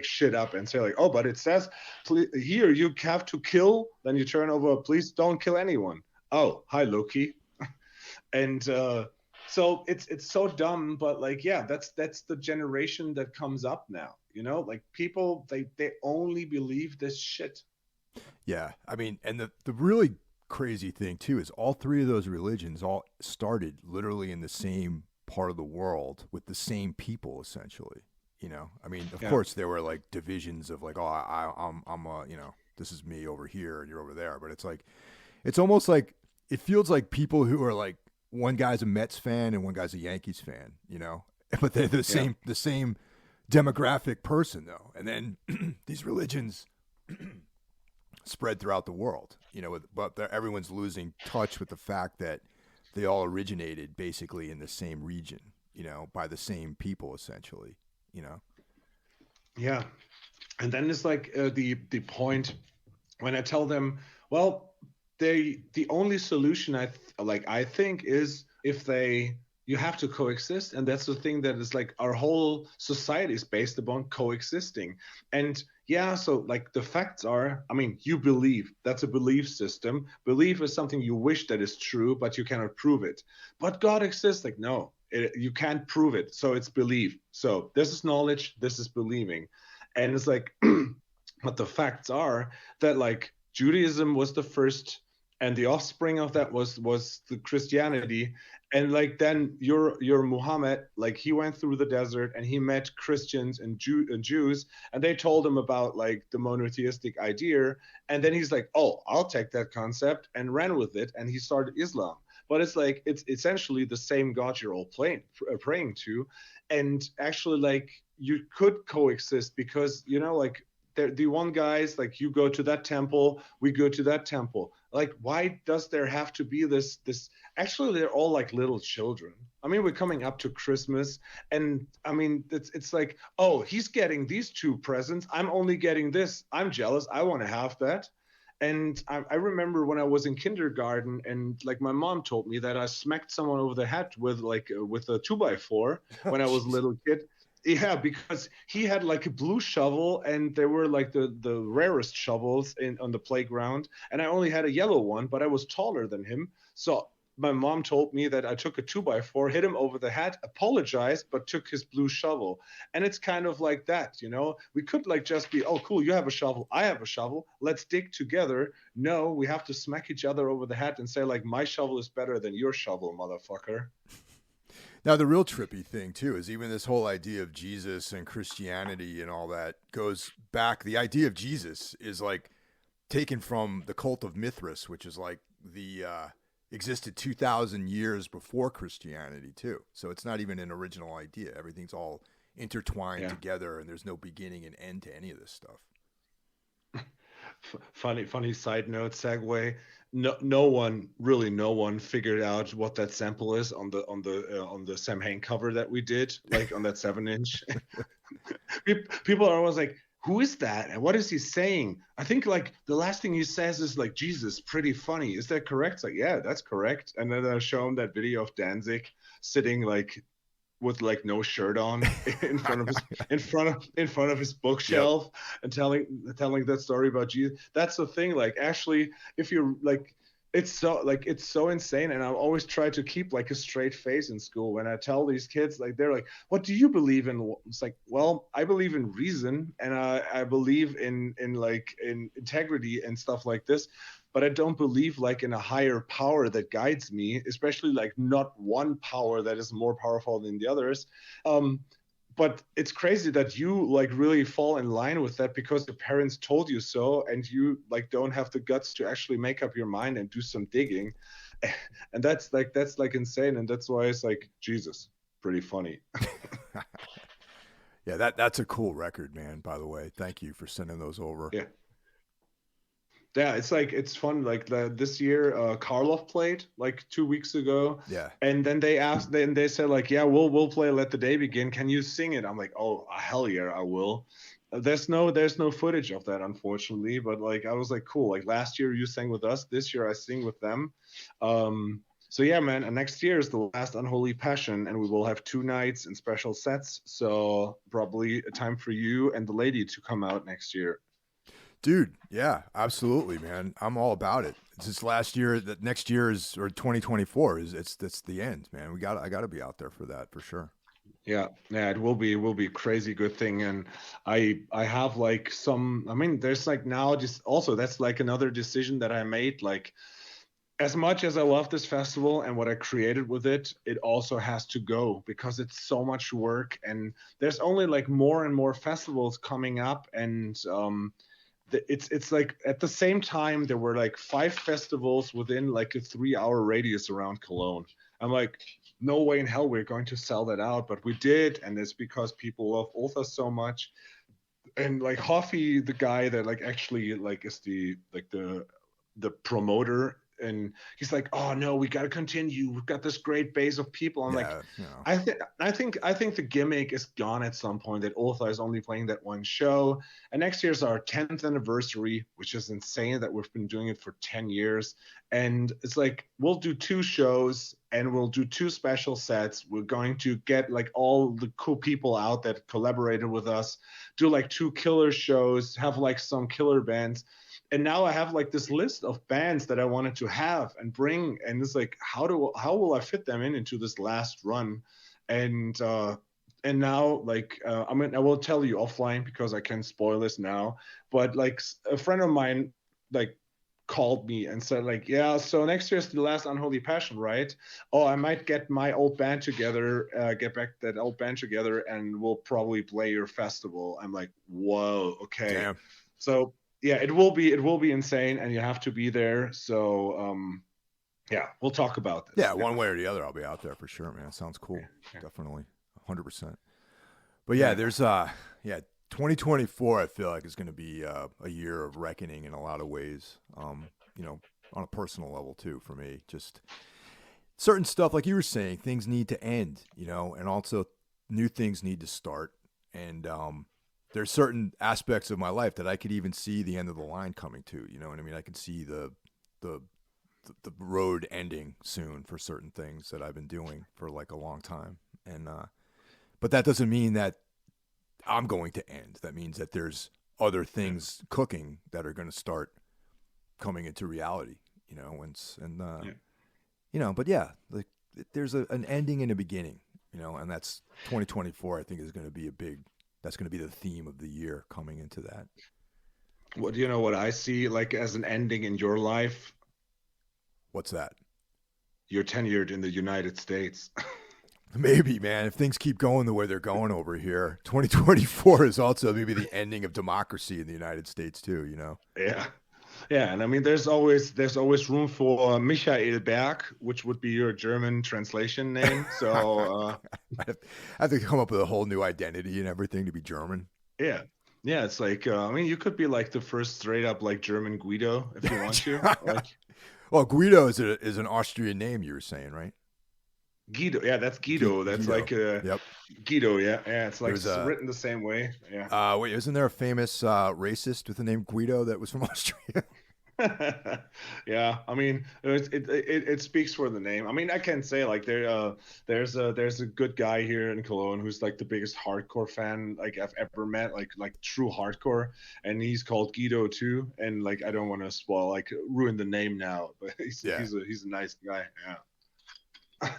shit up and say like, oh, but it says here you have to kill. Then you turn over, please don't kill anyone. Oh, hi Loki. And so it's so dumb, but like, yeah, that's the generation that comes up now. Like people, they only believe this shit. Yeah, I mean, and the really crazy thing too is all three of those religions all started literally in the same part of the world with the same people, essentially. I mean, of Yeah. course there were like divisions of like, oh, I'm this is me over here and you're over there, but it's like it's almost like it feels like people who are like one guy's a Mets fan and one guy's a Yankees fan, but they're the Yeah. same demographic person though, and then these religions spread throughout the world, but everyone's losing touch with the fact that they all originated basically in the same region, by the same people, essentially, you know? Yeah. And then it's like the point when I tell them, well, the only solution I think is if they you have to coexist, and that's the thing that is like our whole society is based upon coexisting. And yeah, so like the facts are, I mean, you believe, that's a belief system. Belief is something you wish that is true, but you cannot prove it. But God exists, like no, you can't prove it, so it's belief. So this is knowledge, this is believing. And it's like but the facts are that like Judaism was the first, and the offspring of that was the Christianity. And like then your Muhammad, like he went through the desert and he met Christians and Jews, and they told him about like the monotheistic idea. And then he's like, oh, I'll take that concept, and ran with it, and he started Islam. But it's like it's essentially the same God you're all praying to. And actually like you could coexist, because like the one guy's like, you go to that temple, we go to that temple. Like, why does there have to be this actually they're all like little children. I mean, we're coming up to Christmas, and I mean it's like, oh, he's getting these two presents, I'm only getting this, I'm jealous, I want to have that. And I remember when I was in kindergarten, and like my mom told me that I smacked someone over the head with like with a 2x4 Oh, when I was a jeez. little kid. Yeah, because he had like a blue shovel, and they were like the rarest shovels in on the playground, and I only had a yellow one, but I was taller than him. So my mom told me that I took a 2x4, hit him over the head, apologized, but took his blue shovel. And it's kind of like that, you know. We could like just be, oh cool, you have a shovel, I have a shovel, let's dig together. No, we have to smack each other over the head and say like, my shovel is better than your shovel, motherfucker. Now, the real trippy thing, too, is even this whole idea of Jesus and Christianity and all that goes back. The idea of Jesus is like taken from the cult of Mithras, which is like the existed 2,000 years before Christianity, too. So it's not even an original idea. Everything's all intertwined together, and there's no beginning and end to any of this stuff. Funny side note segue. No one, really no one figured out what that sample is on the Sam Hain cover that we did, like on that 7-inch. People are always like, who is that and what is he saying? I think like the last thing he says is like, Jesus, pretty funny, is that correct? It's like, yeah, that's correct. And then I show him that video of Danzig sitting like with like no shirt on in front of his bookshelf, yep, and telling that story about Jesus. That's the thing. Like, actually, if you're like, it's so insane. And I always try to keep like a straight face in school when I tell these kids, like, they're like, what do you believe in? It's like, well, I believe in reason, and I believe in integrity and stuff like this, but I don't believe like in a higher power that guides me, especially like not one power that is more powerful than the others. But it's crazy that you like really fall in line with that because your parents told you so, and you like don't have the guts to actually make up your mind and do some digging. And that's like insane. And that's why it's like, Jesus, pretty funny. Yeah, that's a cool record, man, by the way. Thank you for sending those over. Yeah. Yeah, it's like, it's fun. Like this year, Karloff played like 2 weeks ago. Yeah. And then they said like, yeah, we'll play Let the Day Begin. Can you sing it? I'm like, oh, hell yeah, I will. There's no footage of that, unfortunately, but like I was like, cool. Like last year you sang with us, this year I sing with them. So yeah, man, and next year is the last Unholy Passion, and we will have 2 nights and special sets. So probably a time for you and the lady to come out next year. Dude, yeah, absolutely, man. I'm all about it. It's just last year, that next year is, or 2024 is, that's the end, man. I gotta be out there for that for sure. Yeah, it will be a crazy good thing. And I have like some, I mean, there's like now just also, that's like another decision that I made. Like, as much as I love this festival and what I created with it, it also has to go because it's so much work, and there's only like more and more festivals coming up. And it's like at the same time there were like 5 festivals within like a 3-hour radius around Cologne. I'm like, no way in hell we're going to sell that out, but we did, and it's because people love Ultha so much. And like Hoffi, the guy that like actually like is the promoter, and he's like, oh no, we got to continue, we've got this great base of people. I'm like, you know. I think the gimmick is gone at some point, that Ultha is only playing that one show. And next year's our 10th anniversary, which is insane that we've been doing it for 10 years. And it's like, we'll do 2 shows and we'll do 2 special sets. We're going to get like all the cool people out that collaborated with us, do like 2 killer shows, have like some killer bands. And now I have like this list of bands that I wanted to have and bring, and it's like, how will I fit them into this last run? And now like I mean, I will tell you offline because I can spoil this now. But like a friend of mine like called me and said like, yeah, so next year's the last Unholy Passion, right? Oh, I might get my old band together, get back that old band together, and we'll probably play your festival. I'm like, whoa, okay. Damn. So yeah, it will be insane, and you have to be there. So yeah, we'll talk about this. Yeah, one way or the other, I'll be out there for sure, man. It sounds cool. Yeah. Definitely, 100%. But yeah, there's 2024. I feel like is going to be a year of reckoning in a lot of ways. You know, on a personal level too, for me. Just certain stuff, like you were saying, things need to end. You know, and also new things need to start. And there's certain aspects of my life that I could even see the end of the line coming to, you know what I mean? I could see the road ending soon for certain things that I've been doing for like a long time. And, but that doesn't mean that I'm going to end. That means that there's other things cooking that are going to start coming into reality. Yeah. But yeah, like there's an ending and a beginning. And that's 2024. I think is going to be That's going to be the theme of the year coming into that. What do you know what I see like as an ending in your life? What's that? You're tenured in the United States. Maybe, man, if things keep going the way they're going over here, 2024 is also maybe the ending of democracy in the United States too. Yeah. Yeah, and I mean, there's always room for Michael Berg, which would be your German translation name. So I have to come up with a whole new identity and everything to be German. yeah, yeah, it's like I mean, you could be like the first straight up like German Guido if you want to. Like Well, Guido is an Austrian name, you were saying, right? Guido, yeah, that's Guido. That's Guido. like Yep. Guido, yeah, yeah. It's like There's written the same way. Yeah. wait, isn't there a famous racist with the name Guido that was from Austria? Yeah, I mean, it speaks for the name. I mean, I can say like there's a good guy here in Cologne who's like the biggest hardcore fan like I've ever met, like true hardcore, and he's called Guido too. And like I don't want to spoil like ruin the name now, but Yeah. he's a nice guy. Yeah.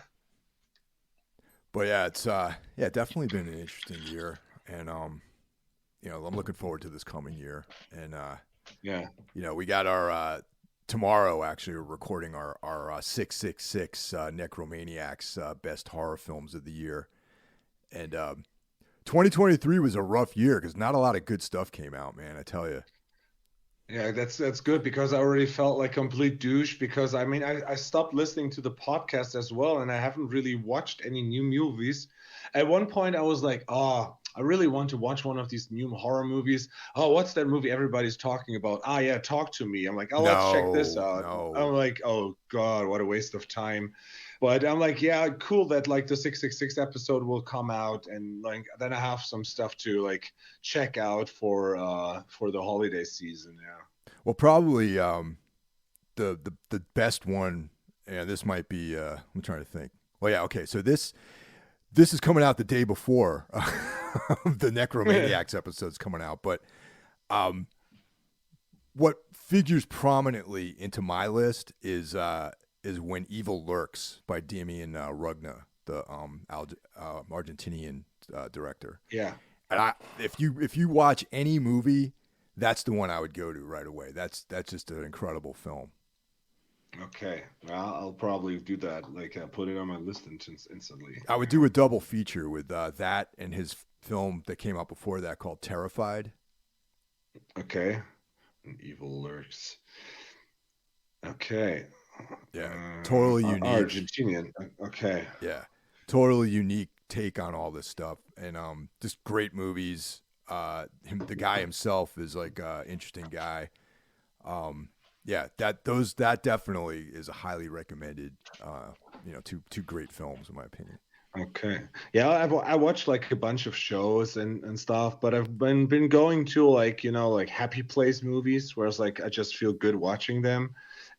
But yeah, it's definitely been an interesting year, and I'm looking forward to this coming year, and Yeah. we got our tomorrow actually we're recording our 666 Necromaniacs best horror films of the year, and 2023 was a rough year because not a lot of good stuff came out, man. I tell you. Yeah, that's good because I already felt like complete douche because I mean I stopped listening to the podcast as well and I haven't really watched any new movies. At one point I was like, oh, I really want to watch one of these new horror movies. Oh, what's that movie everybody's talking about? Ah, yeah, Talk to Me. I'm like, oh, let's check this out. No. I'm like, oh God, what a waste of time. But I'm like, yeah, cool that like the 666 episode will come out and like then I have some stuff to like check out for the holiday season. Yeah. Well, probably the best one, and this might be. I'm trying to think. Well, yeah, okay. So this is coming out the day before the Necromaniacs episode's coming out, but what figures prominently into my list is When Evil Lurks by Damien Rugna, the Argentinian director. Yeah. And if you watch any movie, that's the one I would go to right away. That's just an incredible film. Okay. Well, I'll probably do that. Like put it on my list instantly. I would do a double feature with that and his film that came out before that called Terrified. Okay. Evil Lurks. Okay. Yeah. Totally unique. Argentinian. Okay. Yeah. Totally unique take on all this stuff. And just great movies. The guy himself is like an interesting guy. Yeah, that definitely is a highly recommended. Two great films in my opinion. Okay. Yeah, I watched like a bunch of shows and stuff, but I've been going to like like happy place movies where it's like I just feel good watching them.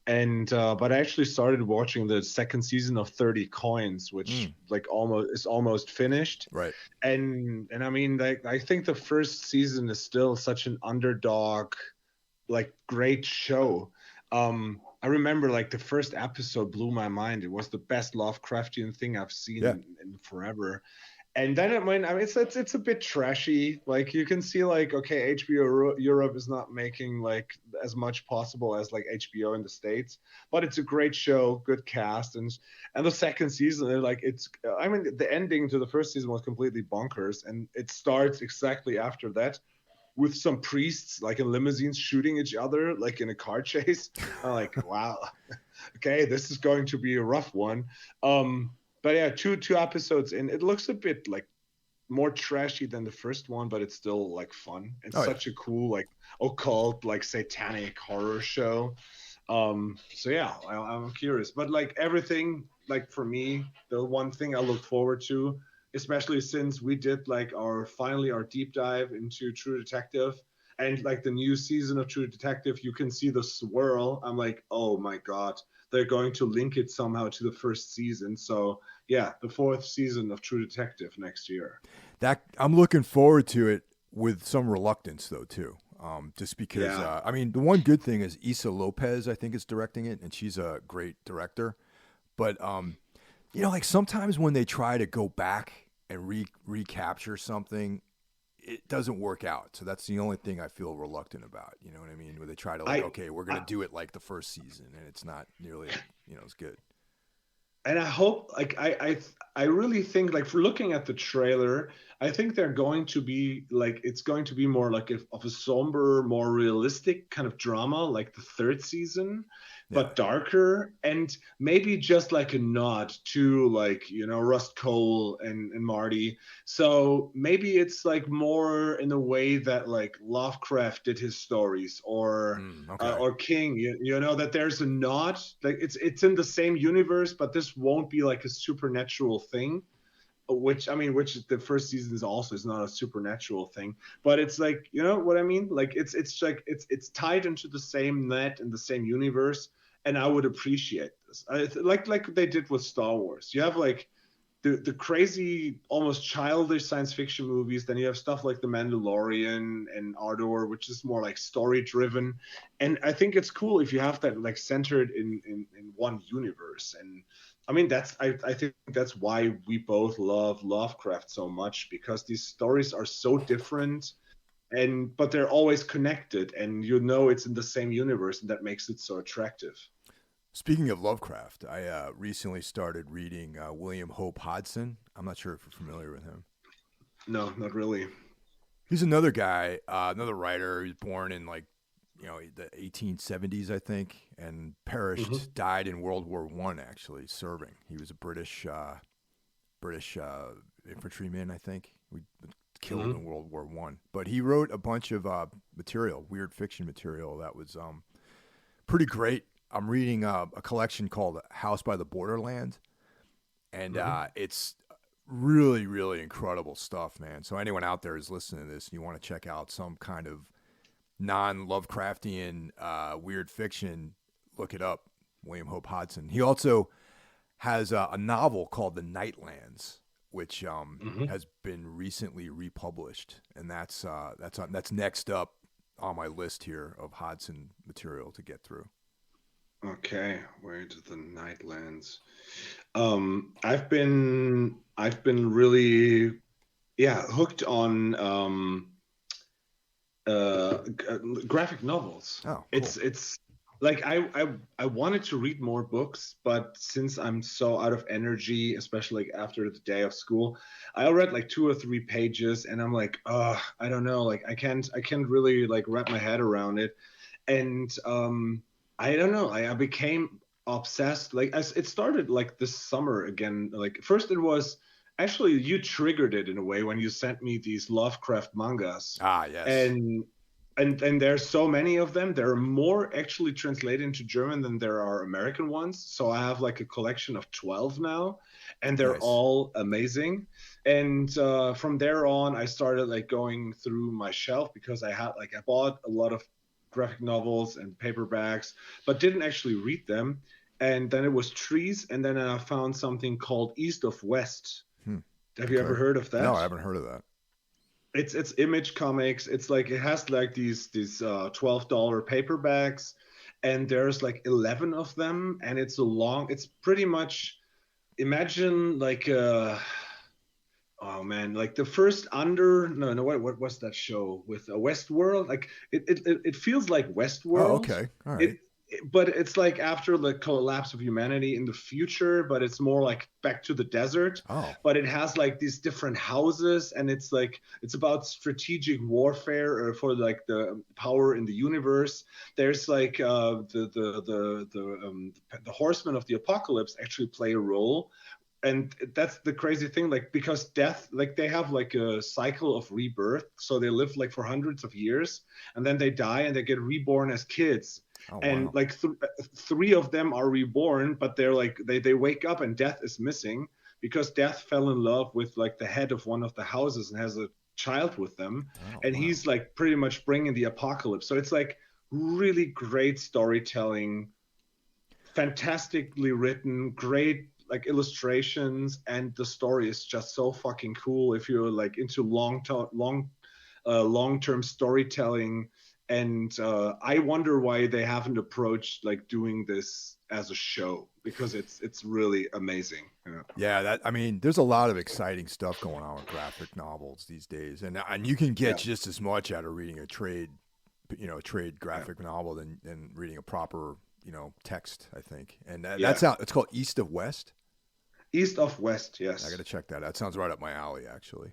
And but I actually started watching the second season of 30 Coins, which like almost finished. Right. And I mean like I think the first season is still such an underdog, like great show. I remember like the first episode blew my mind. It was the best Lovecraftian thing I've seen in forever. And then I mean it's a bit trashy. Like you can see like okay, HBO Europe is not making like as much possible as like HBO in the States, but it's a great show, good cast, and the second season like it's I mean the ending to the first season was completely bonkers, and it starts exactly after that with some priests like in limousines shooting each other like in a car chase. I'm like, wow, okay, this is going to be a rough one. But yeah, two episodes in, it looks a bit like more trashy than the first one, but it's still like fun. It's such a cool like occult like satanic horror show. So yeah, I'm curious, but like everything like for me, the one thing I look forward to, especially since we did like our deep dive into True Detective and like the new season of True Detective, you can see the swirl. I'm like, oh my God, they're going to link it somehow to the first season. So yeah, the fourth season of True Detective next year. That I'm looking forward to it with some reluctance though too. Just because Yeah. I mean the one good thing is Issa Lopez I think is directing it and she's a great director. But like sometimes when they try to go back and recapture something, it doesn't work out. So that's the only thing I feel reluctant about. You know what I mean? Where they try to like, I, okay, we're I gonna do it like the first season, and it's not nearly as good. and I hope like I really think like for looking at the trailer, I think they're going to be like it's going to be more like of a somber, more realistic kind of drama like the third season, Yeah. but darker and maybe just like a nod to like Rust Cole and Marty. So maybe it's like more in a way that like Lovecraft did his stories Okay. or King, that there's a nod, like it's in the same universe, but this won't be like a supernatural thing. Which the first season is not a supernatural thing, but it's like you know what I mean. Like it's like it's tied into the same net in the same universe, and I would appreciate this. Like they did with Star Wars. You have like the crazy, almost childish science fiction movies. Then you have stuff like The Mandalorian and Ardor, which is more like story driven. And I think it's cool if you have that like centered in one universe. And I mean I think that's why we both love Lovecraft so much, because these stories are so different but they're always connected, and it's in the same universe, and that makes it so attractive. Speaking of Lovecraft, I recently started reading William Hope Hodgson. I'm not sure if you're familiar with him. No, not really. He's another guy, another writer. He was born in like the 1870s, I think, and Hmm. died in World War One. Actually, serving. He was a British infantryman, I think. We killed in Hmm. World War One. But he wrote a bunch of material, weird fiction material that was pretty great. I'm reading a collection called House by the Borderland, and Hmm. it's really, really incredible stuff, man. So anyone out there is listening to this and you want to check out some kind of non-Lovecraftian weird fiction, look it up. William Hope Hodgson. He also has a novel called The Nightlands, which Hmm. has been recently republished, and that's next up on my list here of Hodgson material to get through. Okay, where to the Nightlands? I've been really hooked on graphic novels. Oh, cool. It's like I wanted to read more books, but since I'm so out of energy, especially like after the day of school, I read like 2 or 3 pages, and I'm like, I don't know, like I can't really like wrap my head around it. And I don't know, I became obsessed. Like as it started like this summer again. Like first it was actually you triggered it in a way when you sent me these Lovecraft mangas, Ah, yes. and and there's so many of them. There are more actually translated into German than there are American ones. So I have like a collection of 12 now, and they're Nice. all amazing. And from there on, I started like going through my shelf, because I bought a lot of graphic novels and paperbacks, but didn't actually read them. And then it was Trees, and then I found something called East of West. Hmm. Have you ever Okay. heard of No, that? I haven't heard of that. It's Image Comics. It's like it has like these $12 paperbacks, and there's like 11 of them, and it's pretty much, imagine like oh man, like the first Under, no, what was that show with Westworld? Like it feels like Oh, Westworld. okay. All It, right. but it's like after the collapse of humanity in the future, but it's more like back to the desert. Oh, But it has like these different houses, and it's like it's about strategic warfare for like the power in the universe. There's like the horsemen of the apocalypse actually play a role, and that's the crazy thing, like because death, like they have like a cycle of rebirth, so they live like for hundreds of years, and then they die and they get reborn as kids. oh, And wow. like three of them are reborn, but they're like they wake up and death is missing, because death fell in love with like the head of one of the houses and has a child with them, Oh, and wow. he's like pretty much bringing the apocalypse. So it's like really great storytelling, fantastically written, great like illustrations, and the story is just so fucking cool if you're like into long-term storytelling. And I wonder why they haven't approached like doing this as a show, because it's really amazing. Yeah. Yeah, that I mean, there's a lot of exciting stuff going on with graphic novels these days, and you can get Yeah. just as much out of reading a trade, trade Yeah. graphic novel than reading a proper, text. I think, and Yeah. that's out. It's called East of West. East of West, I got yes. to check that out. That sounds right up my alley, actually.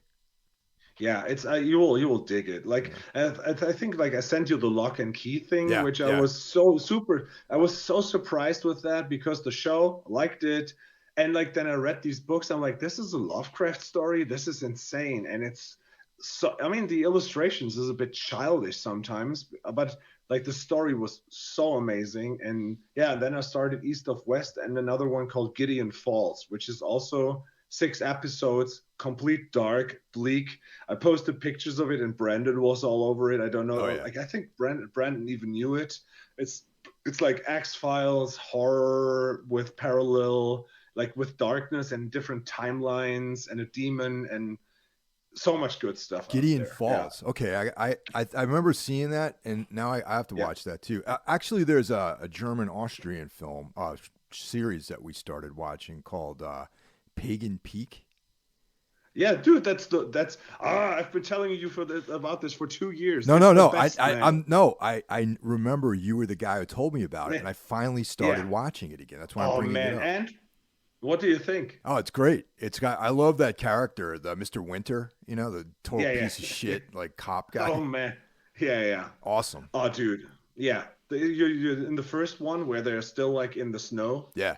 Yeah, it's you will dig it. Like I think like I sent you the lock and key thing, Yeah, which yeah. I was so surprised with that, because the show liked it, and like then I read these books. I'm like, this is a Lovecraft story. This is insane, and it's so. I mean, the illustrations is a bit childish sometimes, but like the story was so amazing. And yeah, then I started East of West, and another one called Gideon Falls, which is also 6 episodes, complete dark, bleak. I posted pictures of it, and Brandon was all over it. I don't Oh know, yeah. like I think Brandon even knew it. It's it's like X-Files horror with parallel, like with darkness and different timelines and a demon, and so much good stuff out Gideon there. Yeah, Falls. Okay, I remember seeing that, and now I have to yeah, watch that too. Actually, there's a German Austrian film series that we started watching called Pagan Peak. yeah, dude. I've been telling you about this for 2 years. No, It's no, the no. best, man. I'm no. I remember you were the guy who told me about it, and Man, I finally started yeah. watching it again. That's why I'm Oh bringing it man, up. and what do you think? Oh, it's great. I love that character, the Mr. Winter. The total Yeah, piece of yeah. shit like cop Oh guy. man, yeah, yeah. Awesome. Oh, dude, yeah. You're in the first one where they're still like in the snow. Yeah.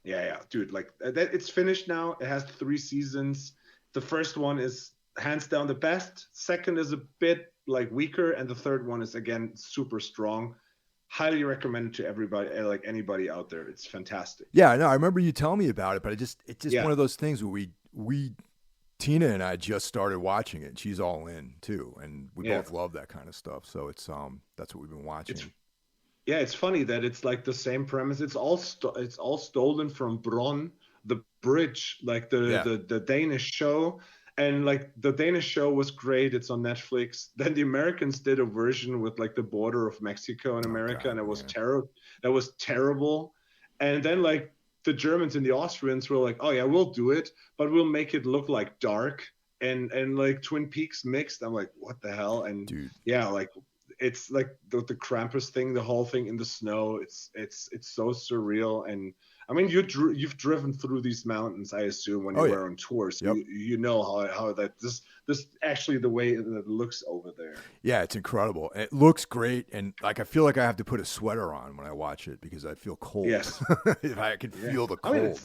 Yeah, yeah, dude. Like that, it's finished now. It has 3 seasons. The first one is hands down the best. Second is a bit like weaker, and the third one is again super strong. Highly recommended to everybody, like anybody out there. It's fantastic. Yeah, I know. I remember you telling me about it, but it's just Yeah, one of those things where we Tina and I just started watching it. And she's all in too, and we yeah. both love that kind of stuff. So it's that's what we've been It's watching. Yeah, it's funny that it's like the same premise. It's all stolen from Bronn, the bridge, like the, Yeah. the the Danish show. And like the Danish show was great. It's on Netflix. Then the Americans did a version with like the border of Mexico and Oh America, God, and it was yeah. terrible. That was terrible. And then like the Germans and the Austrians were like, oh yeah, we'll do it, but we'll make it look like dark and like Twin Peaks mixed. I'm like, what the hell? And Dude. yeah, like it's like the Krampus thing, the whole thing in the snow. It's so surreal. And I mean, you've driven through these mountains, I assume, when Oh you yeah. were on tour, so Yep. you know how that this actually the way that it looks over there. Yeah, it's incredible. It looks great, and like I feel like I have to put a sweater on when I watch it because I feel cold. Yes, If I can yeah. feel the I mean, cold.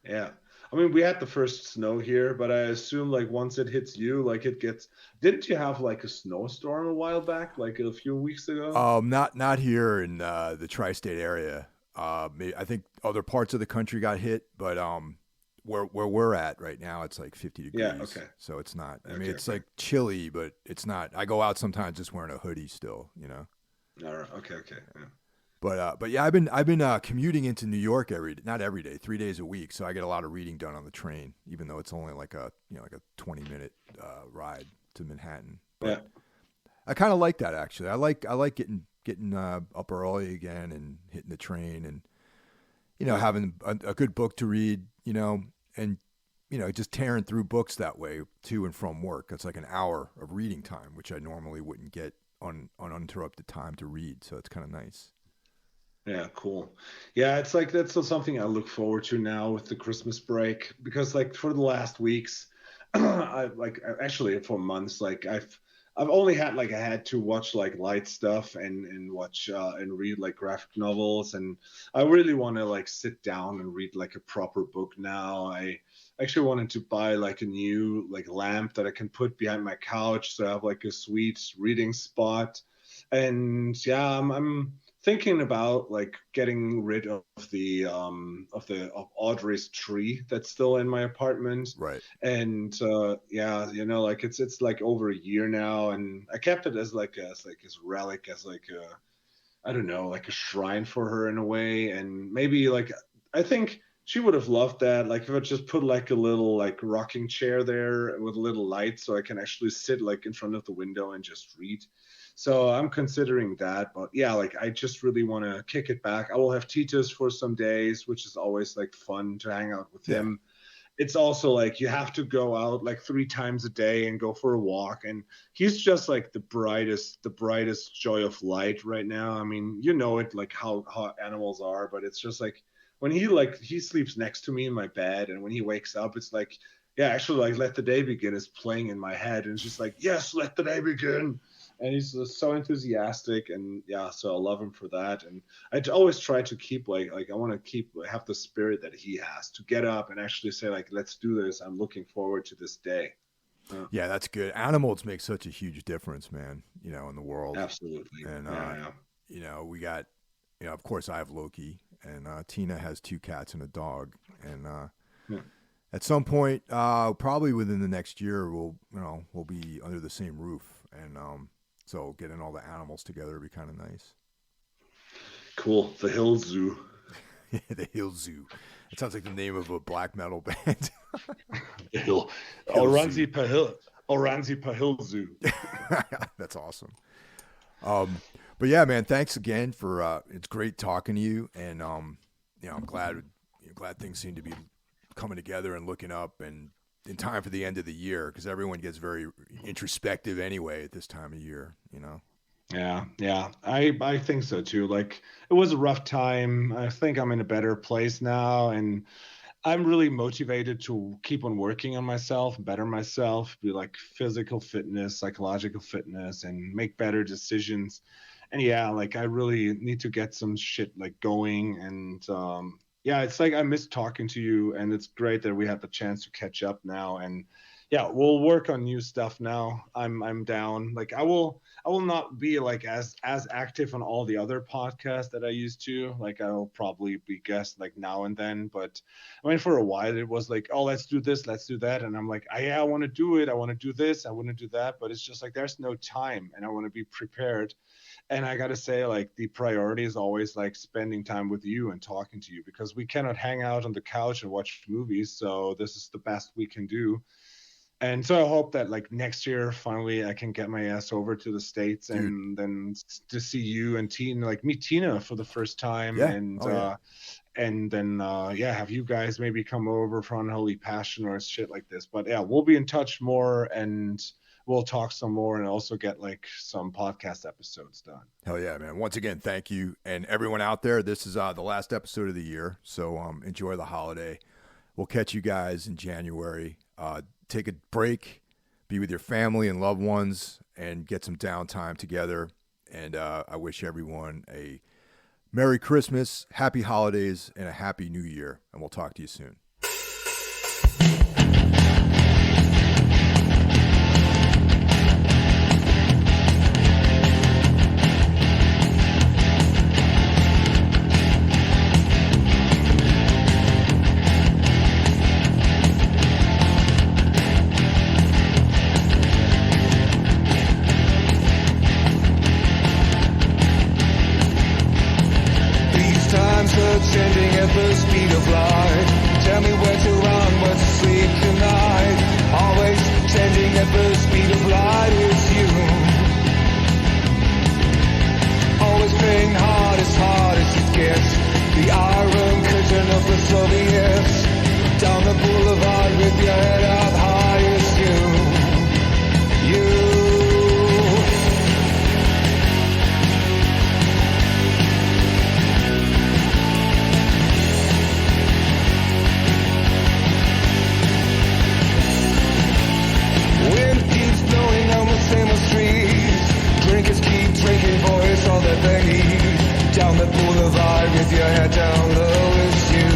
yeah. I mean, we had the first snow here, but I assume like once it hits you, like it gets. Didn't you have like a snowstorm a while back, like a few weeks ago? Not here in the tri-state area. I think other parts of the country got hit, but where we're at right now, it's like 50 Yeah. degrees, Okay. so it's not. I mean, Okay. it's Okay. like chilly, but it's not. I go out sometimes just wearing a hoodie still. All right. Okay. Okay. Yeah. But yeah, I've been commuting into New York not every day, 3 days a week, so I get a lot of reading done on the train, even though it's only like a 20-minute ride to Manhattan. Yeah. But I kind of like that actually. I like getting up early again and hitting the train and having a good book to read, and just tearing through books that way to and from work. It's like an hour of reading time, which I normally wouldn't get on uninterrupted time to read. So it's kind of nice. Yeah, cool. Yeah, it's like that's something I look forward to now with the Christmas break, because like for the last weeks, I like actually for months, like I've only had like I had to watch like light stuff and watch and read like graphic novels, and I really want to like sit down and read like a proper book now. I actually wanted to buy like a new like lamp that I can put behind my couch, so I have like a sweet reading spot. And yeah, I'm thinking about like getting rid of Audrey's tree that's still in my apartment. Right. And yeah, like it's like over a year now, and I kept it as like as relic, as like a, I don't know, like a shrine for her in a way. And maybe like I think she would have loved that. Like if I just put like a little like rocking chair there with a little light so I can actually sit like in front of the window and just read. So I'm considering that. But yeah, like I just really want to kick it back. I will have Titus for some days, which is always like fun to hang out with him. It's also like you have to go out like 3 times a day and go for a walk, and he's just like the brightest joy of light right now. I mean, you know it, like how animals are, but it's just like when he sleeps next to me in my bed, and when he wakes up, it's like, yeah, actually like Let the Day Begin is playing in my head, and it's just like, yes, let the day begin. And he's just so enthusiastic, and yeah, so I love him for that. And I always try to keep like I want to have the spirit that he has to get up and actually say like, let's do this. I'm looking forward to this day. Yeah, that's good. Animals make such a huge difference, man, you know, in the world. Absolutely. And you know, we got, you know, of course I have Loki, and Tina has 2 cats and a dog, and at some point, probably within the next year, we'll be under the same roof, and so getting all the animals together would be kind of nice. Cool. The Hill Zoo. The Hill Zoo. It sounds like the name of a black metal band. The Hill. Oranzi Pahil Zoo. That's awesome. But yeah, man, thanks again for it's great talking to you, and you know, I'm glad things seem to be coming together and looking up and in time for the end of the year, because everyone gets very introspective anyway at this time of year, you know. Yeah, I think so too. Like it was a rough time. I think I'm in a better place now, and I'm really motivated to keep on working on myself, better myself, be like physical fitness, psychological fitness, and make better decisions. And yeah, like I really need to get some shit like going. And yeah, it's like I miss talking to you, and it's great that we have the chance to catch up now. And yeah, we'll work on new stuff now. I'm down. Like I will not be like as active on all the other podcasts that I used to. Like I'll probably be guest like now and then. But I mean, for a while it was like, oh, let's do this, let's do that, and I'm like, yeah, I want to do it. I want to do this. I want to do that. But it's just like there's no time, and I want to be prepared. And I got to say, like, the priority is always like spending time with you and talking to you, because we cannot hang out on the couch and watch movies. So this is the best we can do. And so I hope that like next year, finally, I can get my ass over to the States and then to see you and Tina, like meet Tina for the first time. Yeah. And, and then, have you guys maybe come over for Unholy Passion or shit like this. But yeah, we'll be in touch more, and we'll talk some more, and also get like some podcast episodes done. Hell yeah, man. Once again, thank you. And everyone out there, this is the last episode of the year. So enjoy the holiday. We'll catch you guys in January. Take a break, be with your family and loved ones, and get some downtime together. And I wish everyone a Merry Christmas, Happy Holidays, and a Happy New Year. And we'll talk to you soon. Sending at the speed of light. Tell me where to run, where to sleep tonight. Always sending at the speed of light with you. Always playing hard as it gets. The Iron Curtain of the Soviets. Down the boulevard with your head up high as you. Drinkers keep drinking, boys, all that they need. Down the boulevard with your head down low as you.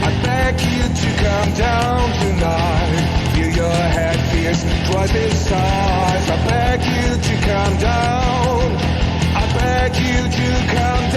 I beg you to come down tonight. Feel your head fierce, twice its size. I beg you to come down. I beg you to come